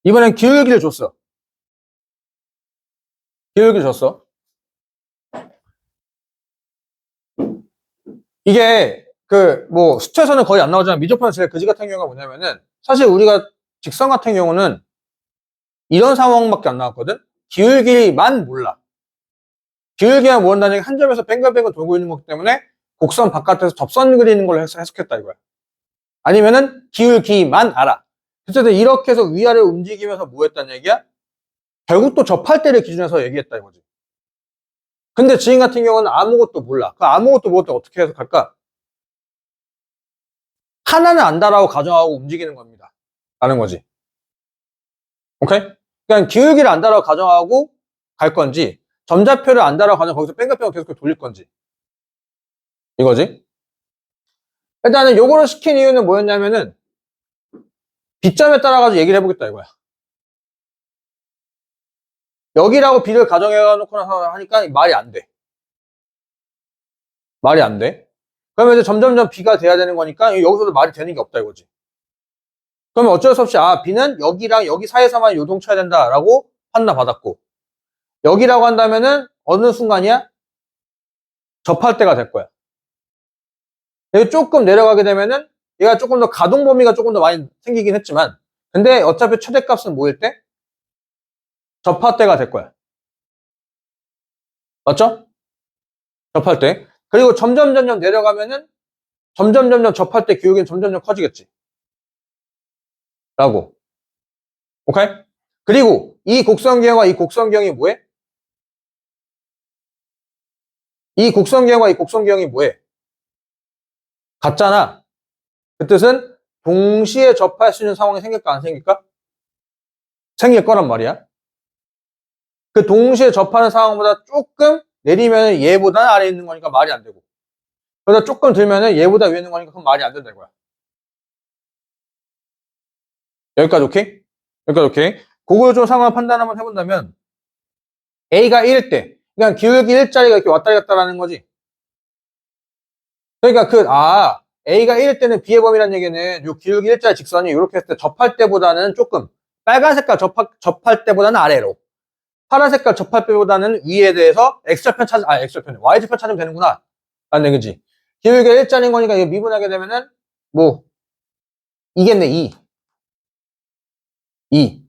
이번엔 기울기를 줬어. 기울기를 줬어. 이게 수초에서는 거의 안 나오지만 미적분에서 제일 그지 같은 경우가 뭐냐면은 사실 우리가 직선 같은 경우는 이런 상황밖에 안 나왔거든. 기울기만 몰라. 기울기만 모른다는 게 한 점에서 뱅글뱅글 돌고 있는 거기 때문에 곡선 바깥에서 접선 그리는 걸로 해석했다 이거야. 아니면은 기울기만 알아. 어쨌든 이렇게 해서 위아래 움직이면서 뭐 했다는 얘기야? 결국 또 접할 때를 기준해서 얘기했다 이거지. 근데 지인 같은 경우는 아무것도 몰라. 그 아무것도 모를 때 어떻게 해석할까? 하나는 안다라고 가정하고 움직이는 겁니다. 라는 거지. 오케이? 그러니까 기울기를 안다라고 가정하고 갈 건지, 점좌표를 안다라고 가정하고 거기서 뺑글뺑글 계속 돌릴 건지. 이거지. 일단은 요거를 시킨 이유는 뭐였냐면은, B점에 따라가지고 얘기를 해보겠다 이거야. 여기라고 B를 가정해놓고 하니까 말이 안 돼. 말이 안 돼. 그러면 이제 점점점 B가 돼야 되는 거니까 여기서도 말이 되는 게 없다 이거지. 그러면 어쩔 수 없이 B는 여기랑 여기 사이에서만 요동쳐야 된다라고 판단받았고, 여기라고 한다면은 어느 순간이야? 접할 때가 될 거야. 여기 조금 내려가게 되면은 얘가 조금 더 가동 범위가 조금 더 많이 생기긴 했지만, 근데 어차피 최대값은 뭐일 때? 접할 때가 될 거야. 맞죠? 접할 때. 그리고 점점 내려가면은 점점 접할 때 기울기는 점점 커지겠지. 라고. 오케이? 그리고 이 곡선경과 이 곡선경이 뭐해? 이 곡선경과 이 곡선경이 뭐해? 같잖아. 그 뜻은 동시에 접할 수 있는 상황이 생길까 안 생길까? 생길 거란 말이야. 그 동시에 접하는 상황보다 조금 내리면 얘보다는 아래에 있는 거니까 말이 안 되고, 그러다 조금 들면은 얘보다 위에 있는 거니까 그건 말이 안 된다 이거야. 여기까지 오케이? 여기까지 오케이? 그걸 좀 상황 판단 한번 해본다면, A가 1일 때, 그러니까 기울기 1자리가 이렇게 왔다 갔다 라는 거지. 그러니까 A가 1일 때는 B의 범위라는 얘기는 요 기울기 1자리 직선이 이렇게 했을 때 접할 때보다는 조금, 빨간 색깔 접할 때보다는 아래로, 파란 색깔 접할 때보다는 위에 대해서 Y좌편 찾으면 되는구나. 라는 얘기지. 기울기가 1자리인 거니까 이거 미분하게 되면은, 뭐, 이겠네, 2.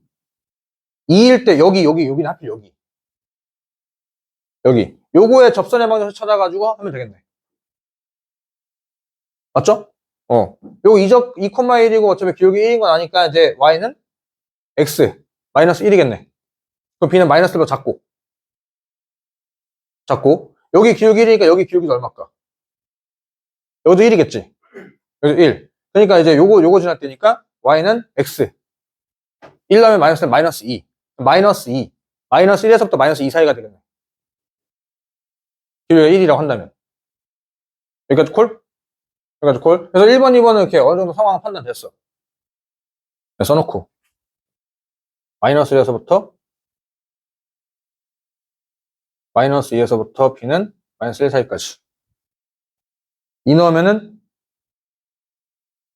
2일 때, 여기는 하필 여기. 여기. 요거에 접선의 방정식 찾아가지고 하면 되겠네. 맞죠? 요거 2,1이고 어차피 기울기 1인 건 아니까 이제 Y는 X, 마이너스 1이겠네. 그럼 B는 마이너스로 작고. 여기 기울기 1이니까 여기 기울기도 얼마일까? 여기도 1이겠지. 여기도 1. 그러니까 이제 요거 지날 때니까 Y는 X. 1 나면 마이너스 2. 마이너스 2. 마이너스 1에서부터 마이너스 2 사이가 되겠네. 기울기가 1이라고 한다면. 여기까지 콜? 여기까지 콜? 그래서 1번, 2번은 이렇게 어느 정도 상황 판단 됐어. 써놓고. 마이너스 1에서부터 마이너스 2에서부터 B는 마이너스 1 사이까지. 2 넣으면은,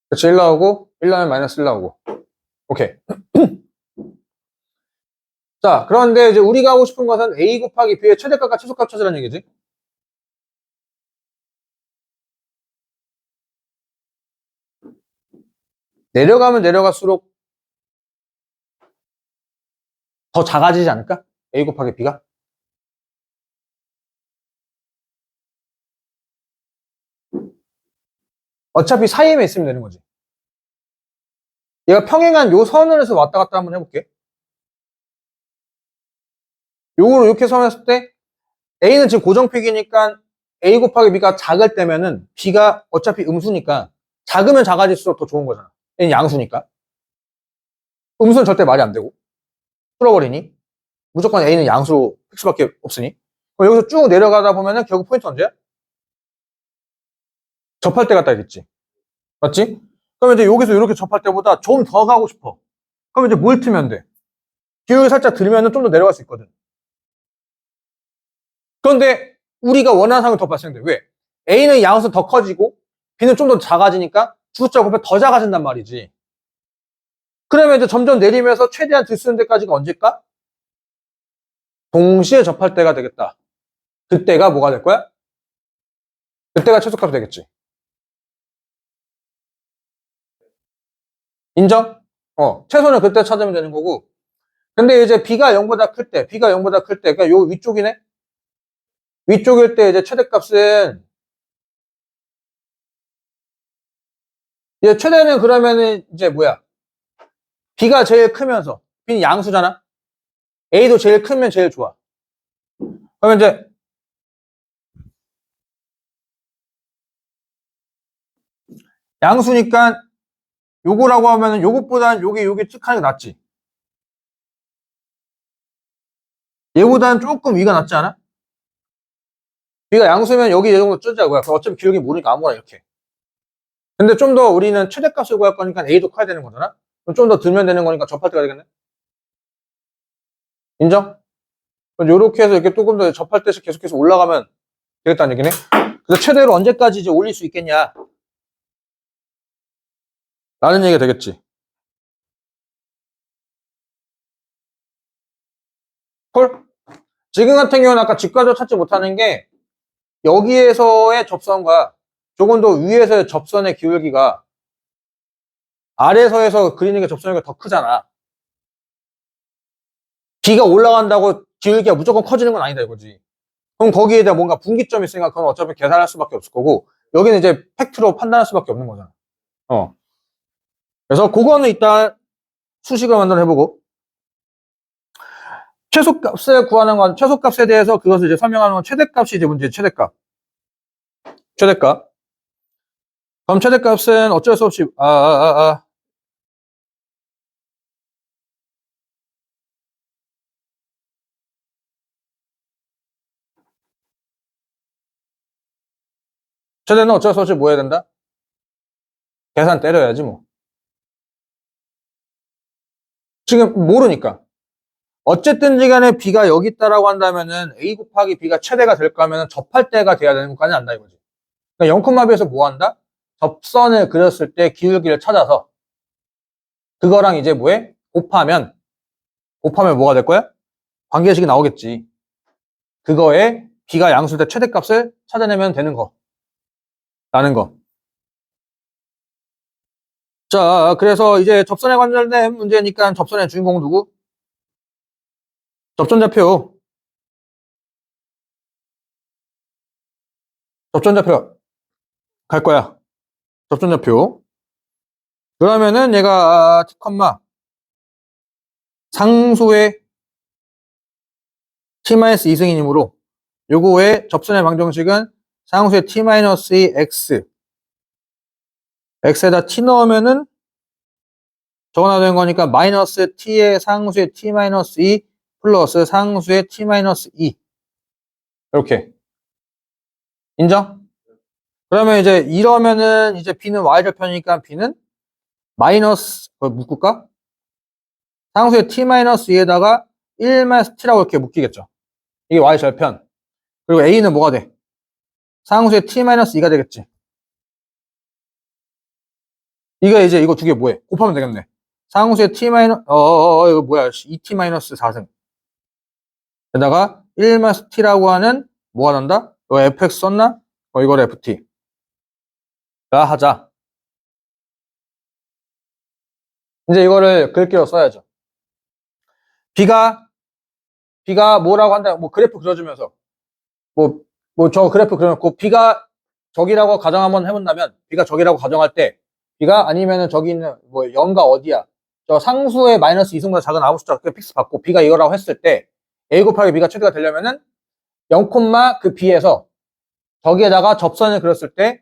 그치, 1 나오고, 1 나오면 마이너스 1 나오고. 오케이. 자, 그런데 이제 우리가 하고 싶은 것은 A 곱하기 B의 최대값과 최소값 찾으라는 얘기지. 내려가면 내려갈수록 더 작아지지 않을까? A 곱하기 B가? 어차피 사이에만 있으면 되는 거지. 얘가 평행한 요 선에서 왔다 갔다 한번 해볼게. 요거로 이렇게 선했을 때 A는 지금 고정픽이니까 A 곱하기 B가 작을 때면은 B가 어차피 음수니까 작으면 작아질수록 더 좋은 거잖아. A는 양수니까. 음수는 절대 말이 안 되고 풀어버리니 무조건 A는 양수로 픽수밖에 없으니. 그럼 여기서 쭉 내려가다 보면은 결국 포인트 언제야? 접할 때 갔다 있겠지. 맞지? 그럼 이제 여기서 이렇게 접할 때보다 좀 더 가고 싶어. 그럼 이제 뭘 틀면 돼? 기울기 살짝 들면은 좀 더 내려갈 수 있거든. 그런데 우리가 원하는 상황이 더 발생돼. 왜? A는 양수 더 커지고 B는 좀 더 작아지니까 숫자 곱해 더 작아진단 말이지. 그러면 이제 점점 내리면서 최대한 들 수 있는 데까지가 언제일까? 동시에 접할 때가 되겠다. 그때가 뭐가 될 거야? 그때가 최소값이 되겠지. 인정? 최소는 그때 찾으면 되는 거고. 근데 이제 B가 0보다 클 때, 그러니까 요 위쪽이네? 위쪽일 때 이제 최대값은, 이제 최대는 그러면은 이제 뭐야? B가 제일 크면서, B는 양수잖아? A도 제일 크면 제일 좋아. 그러면 이제 양수니까 요거라고 하면은 요것보다는 요게 쭉 하는 게 낫지. 얘보다는 조금 위가 낫지 않아? B가 양수면 여기 이 정도 쪼자고요. 어차피 기울기 모르니까 아무거나 이렇게. 근데 좀 더 우리는 최대값을 구할 거니까 A도 커야 되는 거잖아? 그럼 좀 더 들면 되는 거니까 접할 때가 되겠네? 인정? 그럼 요렇게 해서 이렇게 조금 더 접할 때씩 계속해서 올라가면 되겠다는 얘기네? 그래서 최대로 언제까지 이제 올릴 수 있겠냐? 라는 얘기가 되겠지. 콜? 지금 같은 경우는 아까 직관적으로 찾지 못하는 게 여기에서의 접선과 조금 더 위에서의 접선의 기울기가 아래서에서 그리는 게 접선이 더 크잖아. B가 올라간다고 기울기가 무조건 커지는 건 아니다 이거지. 그럼 거기에 대한 뭔가 분기점이 있으니까 그건 어차피 계산할 수밖에 없을 거고 여기는 이제 팩트로 판단할 수밖에 없는 거잖아. 그래서 그거는 일단 수식을 만들어 해보고 최소값을 구하는 건 최소값에 대해서 그것을 이제 설명하는 건 최대값이 이제 문제지. 최대값. 그럼 최대값은 어쩔 수 없이 최대는 어쩔 수 없이 뭐 해야 된다? 계산 때려야지 뭐. 지금 모르니까. 어쨌든지 간에 B가 여기 있다라고 한다면은 A 곱하기 B가 최대가 될 거면은 접할 때가 돼야 되는 것까지는 안다 이거지. 그러니까 0,B에서 뭐 한다? 접선을 그렸을 때 기울기를 찾아서 그거랑 이제 뭐해? 곱하면 뭐가 될 거야? 관계식이 나오겠지. 그거에 B가 양수일 때 최대값을 찾아내면 되는 거. 라는 거. 자, 그래서 이제 접선에 관련된 문제니까 접선의 주인공 누구? 접선좌표. 접선좌표 갈 거야. 접선좌표. 그러면은 얘가 T, 상수의 T-2승이므로 요거의 접선의 방정식은 상수의 T-2 X X에다 T 넣으면은 적어놔야 되는 거니까 마이너스 T의 상수의 T-2 플러스 상수의 T-2 이렇게 인정? 그러면 이제 이러면은 이제 B는 Y절편이니까 B는 마이너스 묶을까? 상수의 T-2에다가 1-T라고 이렇게 묶이겠죠. 이게 Y절편. 그리고 A는 뭐가 돼? 상수의 T-2가 되겠지. 이거 두 개 뭐해? 곱하면 되겠네. 상수의 T 이거 뭐야? 2T-4승. 게다가 1-T라고 하는 뭐가 난다? 이거 fx 썼나? 이걸 ft. 가 하자. 이제 이거를 글귀로 써야죠. B가 뭐라고 한다? 뭐 그래프 그려주면서 저 그래프 그려놓고 B가 저기라고 가정 한번 해본다면 B가 저기라고 가정할 때 B가 아니면은 저기 있는 뭐 0가 어디야? 저 상수의 마이너스 2승보다 작은 아무 숫자 그 픽스 받고 B가 이거라고 했을 때 A 곱하기 B가 최대가 되려면은 0, 그 B에서 저기에다가 접선을 그렸을 때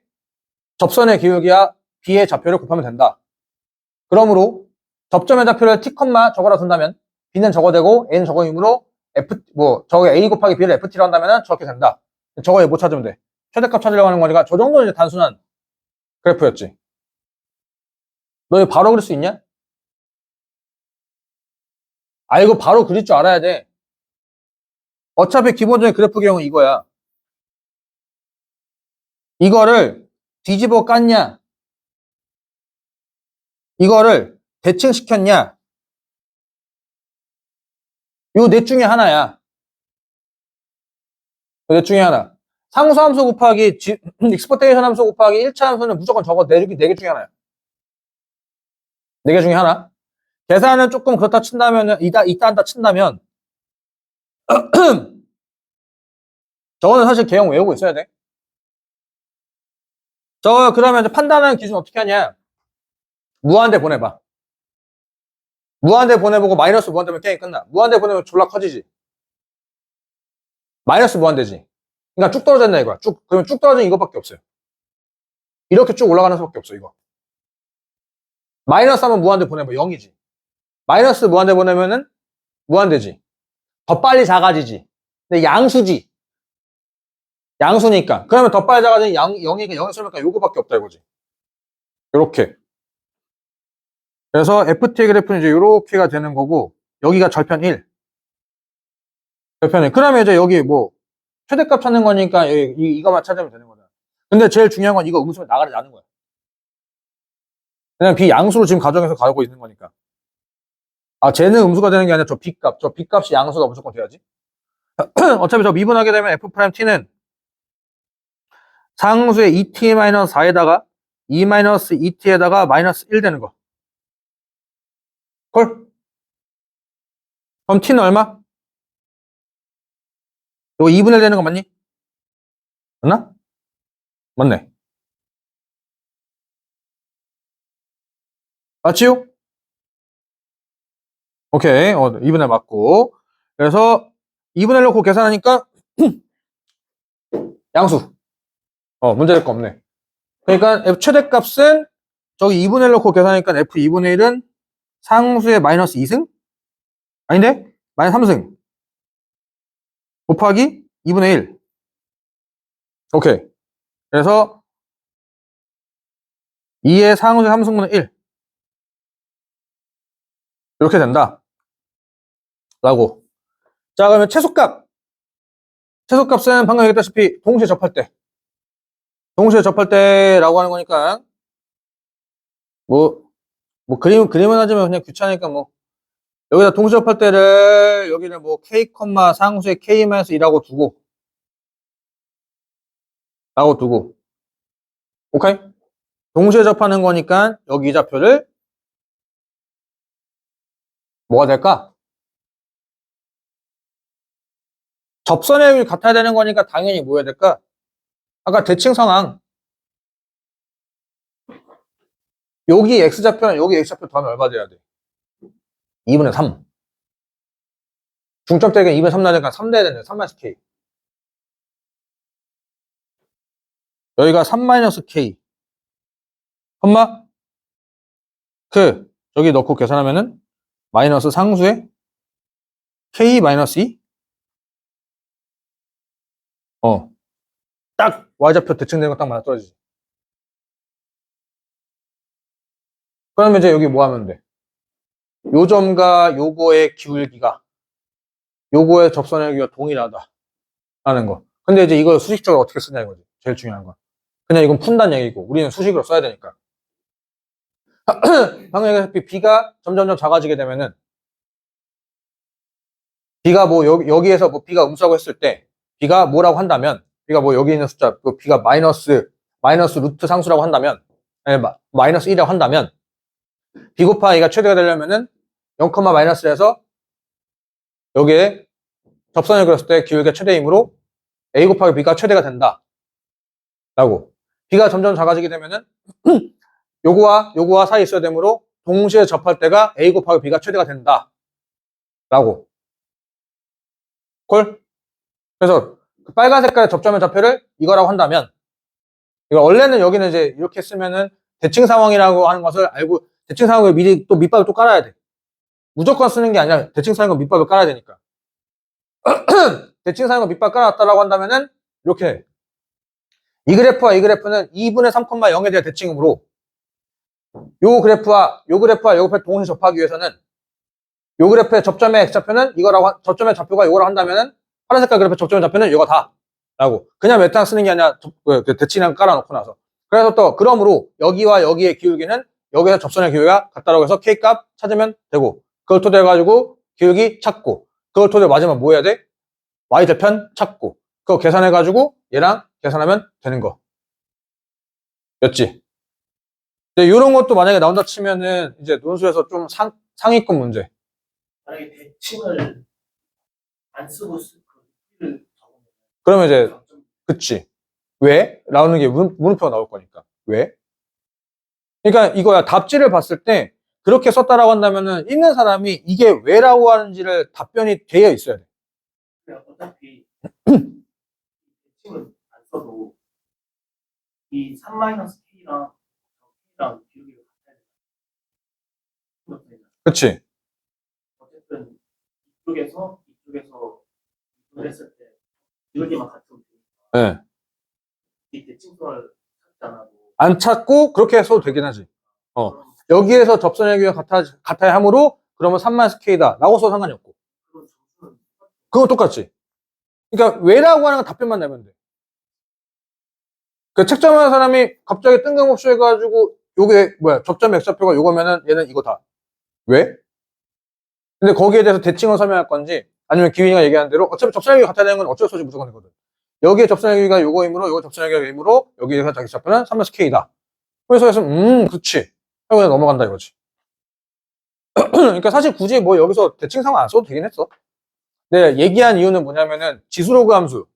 접선의 기울기와 B의 좌표를 곱하면 된다. 그러므로 접점의 좌표를 T, 저거라 둔다면 B는 저거 되고 A는 저거이므로 저거 A 곱하기 B를 FT로 한다면 저렇게 된다. 저거 못 찾으면 돼. 최대값 찾으려고 하는 거니까 저 정도는 이제 단순한 그래프였지. 너 이거 바로 그릴 수 있냐? 이거 바로 그릴 줄 알아야 돼. 어차피 기본적인 그래프 경우는 이거야. 이거를 뒤집어 깠냐? 이거를 대칭시켰냐? 요 넷 중에 하나야. 넷 중에 하나. 상수함수 곱하기 익스포테이션 함수 곱하기 1차 함수는 무조건 저거 4개 중에 하나야. 4개 중에 하나. 계산은 조금 그렇다 친다면은 이따 한다 친다면 저거는 사실 개형 외우고 있어야 돼. 그러면 이제 판단하는 기준 어떻게 하냐? 무한대 보내봐. 무한대 보내보고 마이너스 무한대면 게임 끝나. 무한대 보내면 졸라 커지지. 마이너스 무한대지. 그러니까 쭉 떨어졌네 이거야. 그러면 쭉 떨어진 이것밖에 없어요. 이렇게 쭉 올라가는 수밖에 없어 이거. 마이너스 하면 무한대 보내면 0이지. 마이너스 무한대 보내면은 무한대지. 더 빨리 작아지지. 근데 양수지. 양수니까. 그러면 더 빨리 작아지는 0이니까 0이 쏠니까 요거밖에 없다 이거지. 요렇게. 그래서 FT의 그래프는 이제 요렇게가 되는 거고, 여기가 절편 1. 절편 1. 그러면 이제 여기 뭐, 최대값 찾는 거니까 이거만 찾으면 되는 거잖아. 근데 제일 중요한 건 이거 음수면 나가는 거야. 그냥 비양수로 지금 가정에서 가고 있는 거니까. 아, 쟤는 음수가 되는 게 아니라 저 B값이 양수가 무조건 돼야지. 어차피 저 미분하게 되면 F'T는 상수의 2t-4에다가 2-2t에다가 마이너스 1 되는 거. 콜? 그럼 t는 얼마? 이거 2분의 1 되는 거 맞니? 맞나? 맞네. 맞지요? 오케이. 2분의 1 맞고. 그래서 2분의 1 넣고 계산하니까 양수. 문제될 거 없네. 그러니까 F 최대값은 저기 2분의 1 넣고 계산하니까 F 2분의 1은 상수의 마이너스 2승? 아닌데? 마이너스 3승. 곱하기 2분의 1. 오케이. 그래서 2의 상수의 3승분의 1. 이렇게 된다. 라고. 자, 그러면 최소값. 최소값은 방금 얘기했다시피 동시에 접할 때. 동시에 접할 때라고 하는 거니까, 그림은 하지만 그냥 귀찮으니까 여기다 동시에 접할 때를, 여기는 K, 상수의 K-2라고 두고. 오케이? 동시에 접하는 거니까, 여기 이 좌표를, 뭐가 될까? 접선의 여기 같아야 되는 거니까 당연히 뭐 해야 될까? 아까 대칭 상황. 여기 X좌표랑 여기 X좌표 더하면 얼마 돼야 돼? 2분의 3. 중점 대결 2분의 3 나니까 3 돼야 되네. 3-K. 여기가 3-K. 컴마? 저기 넣고 계산하면은 마이너스 상수에 K-2? 딱 Y좌표 대칭되는 거 딱 맞아떨어지지. 그러면 이제 여기 뭐 하면 돼? 요 점과 요거의 기울기가 요거의 접선의 기울기가 동일하다. 라는 거. 근데 이제 이걸 수식적으로 어떻게 쓰냐 이거지. 제일 중요한 건. 그냥 이건 푼다는 얘기고 우리는 수식으로 써야 되니까. 방금 얘기했다시피 B가 점점점 작아지게 되면은 B가 여기에서 B가 음수라고 했을 때 B가 뭐라고 한다면 B가 여기 있는 숫자 B가 마이너스 루트 상수라고 한다면 마이너스 1이라고 한다면 B 곱하기 A가 최대가 되려면은 0, 마이너스에서 여기에 접선을 그렸을 때 기울기가 최대이므로 A 곱하기 B가 최대가 된다. 라고. B가 점점 작아지게 되면은 요거와 사이 있어야 되므로 동시에 접할 때가 A 곱하기 B가 최대가 된다. 라고. 콜? 그래서 그 빨간 색깔의 접점의 좌표를 이거라고 한다면 이거 원래는 여기는 이제 이렇게 쓰면은 대칭 상황이라고 하는 것을 알고 대칭 상황을 미리 또 밑밥을 또 깔아야 돼. 무조건 쓰는 게 아니라 대칭 상황은 밑밥을 깔아야 되니까. 대칭 상황을 밑밥 깔아놨다라고 한다면은 이렇게 이 그래프와 이 그래프는 2분의 3,0에 대한 대칭이므로 요 그래프와 요 그래프를 동시에 접하기 위해서는 요 그래프의 접점의 X좌표는 이거라고 접점의 좌표가 이거라고 한다면은 파란 색깔 그래프 접점의 좌표는 이거다. 라고. 그냥 메타랑 쓰는 게 아니라 대칭이랑 깔아놓고 나서. 그래서 또 그러므로 여기와 여기의 기울기는 여기서 접선의 기울기가 같다라고 해서 K값 찾으면 되고 그걸 토대로 해가지고 기울기 찾고 그걸 토대로 마지막 뭐 해야 돼? Y절편 찾고 그거 계산해가지고 얘랑 계산하면 되는 거. 였지? 근데 이런 것도 만약에 나온다 치면은 이제 논술에서 좀 상위권 문제. 만약에 대칭을 안 쓰고 를 적으면 그러면 이제 그치. 왜? 라는 게 물음표가 나올 거니까. 왜? 그러니까 이거야. 답지를 봤을 때 그렇게 썼다라고 한다면은 읽는 사람이 이게 왜라고 하는지를 답변이 되어 있어야 돼. 어차피 대칭을 안 써도 이 3-K랑 K랑 기울기가 같아야 돼. 그치? 어쨌든 이쪽에서 이걸 했을 때 이렇게만 같으면 되니까 예. 이 대칭선을 찾지 않아도 안 찾고 그렇게 해서도 되긴 하지. 그런 여기에서 접선의 길이가 같아야 하므로 그러면 3-k다 라고 써도 상관이 없고. 그런 점수는 그건 똑같지. 그러니까 왜라고 하는 건 답변만 내면 돼. 그 책점하는 사람이 갑자기 뜬금없이 해가지고 요게 뭐야 접점 X좌표가 요거면은 얘는 이거다. 왜? 근데 거기에 대해서 대칭을 설명할 건지 아니면 기훈이가 얘기하는 대로 어차피 접선의 길이가 같아야 되는 건 어쩔 수 없이 무조건 되거든. 여기에 접선의 길이가 요거이므로 요거 접선의 길이가 요이므로 여기에서 자기 좌표는 3-k다. 그래서 그렇지. 하고 그냥 넘어간다 이거지. 그러니까 사실 굳이 뭐 여기서 대칭 상황 안 써도 되긴 했어. 네, 얘기한 이유는 뭐냐면은 지수로그 함수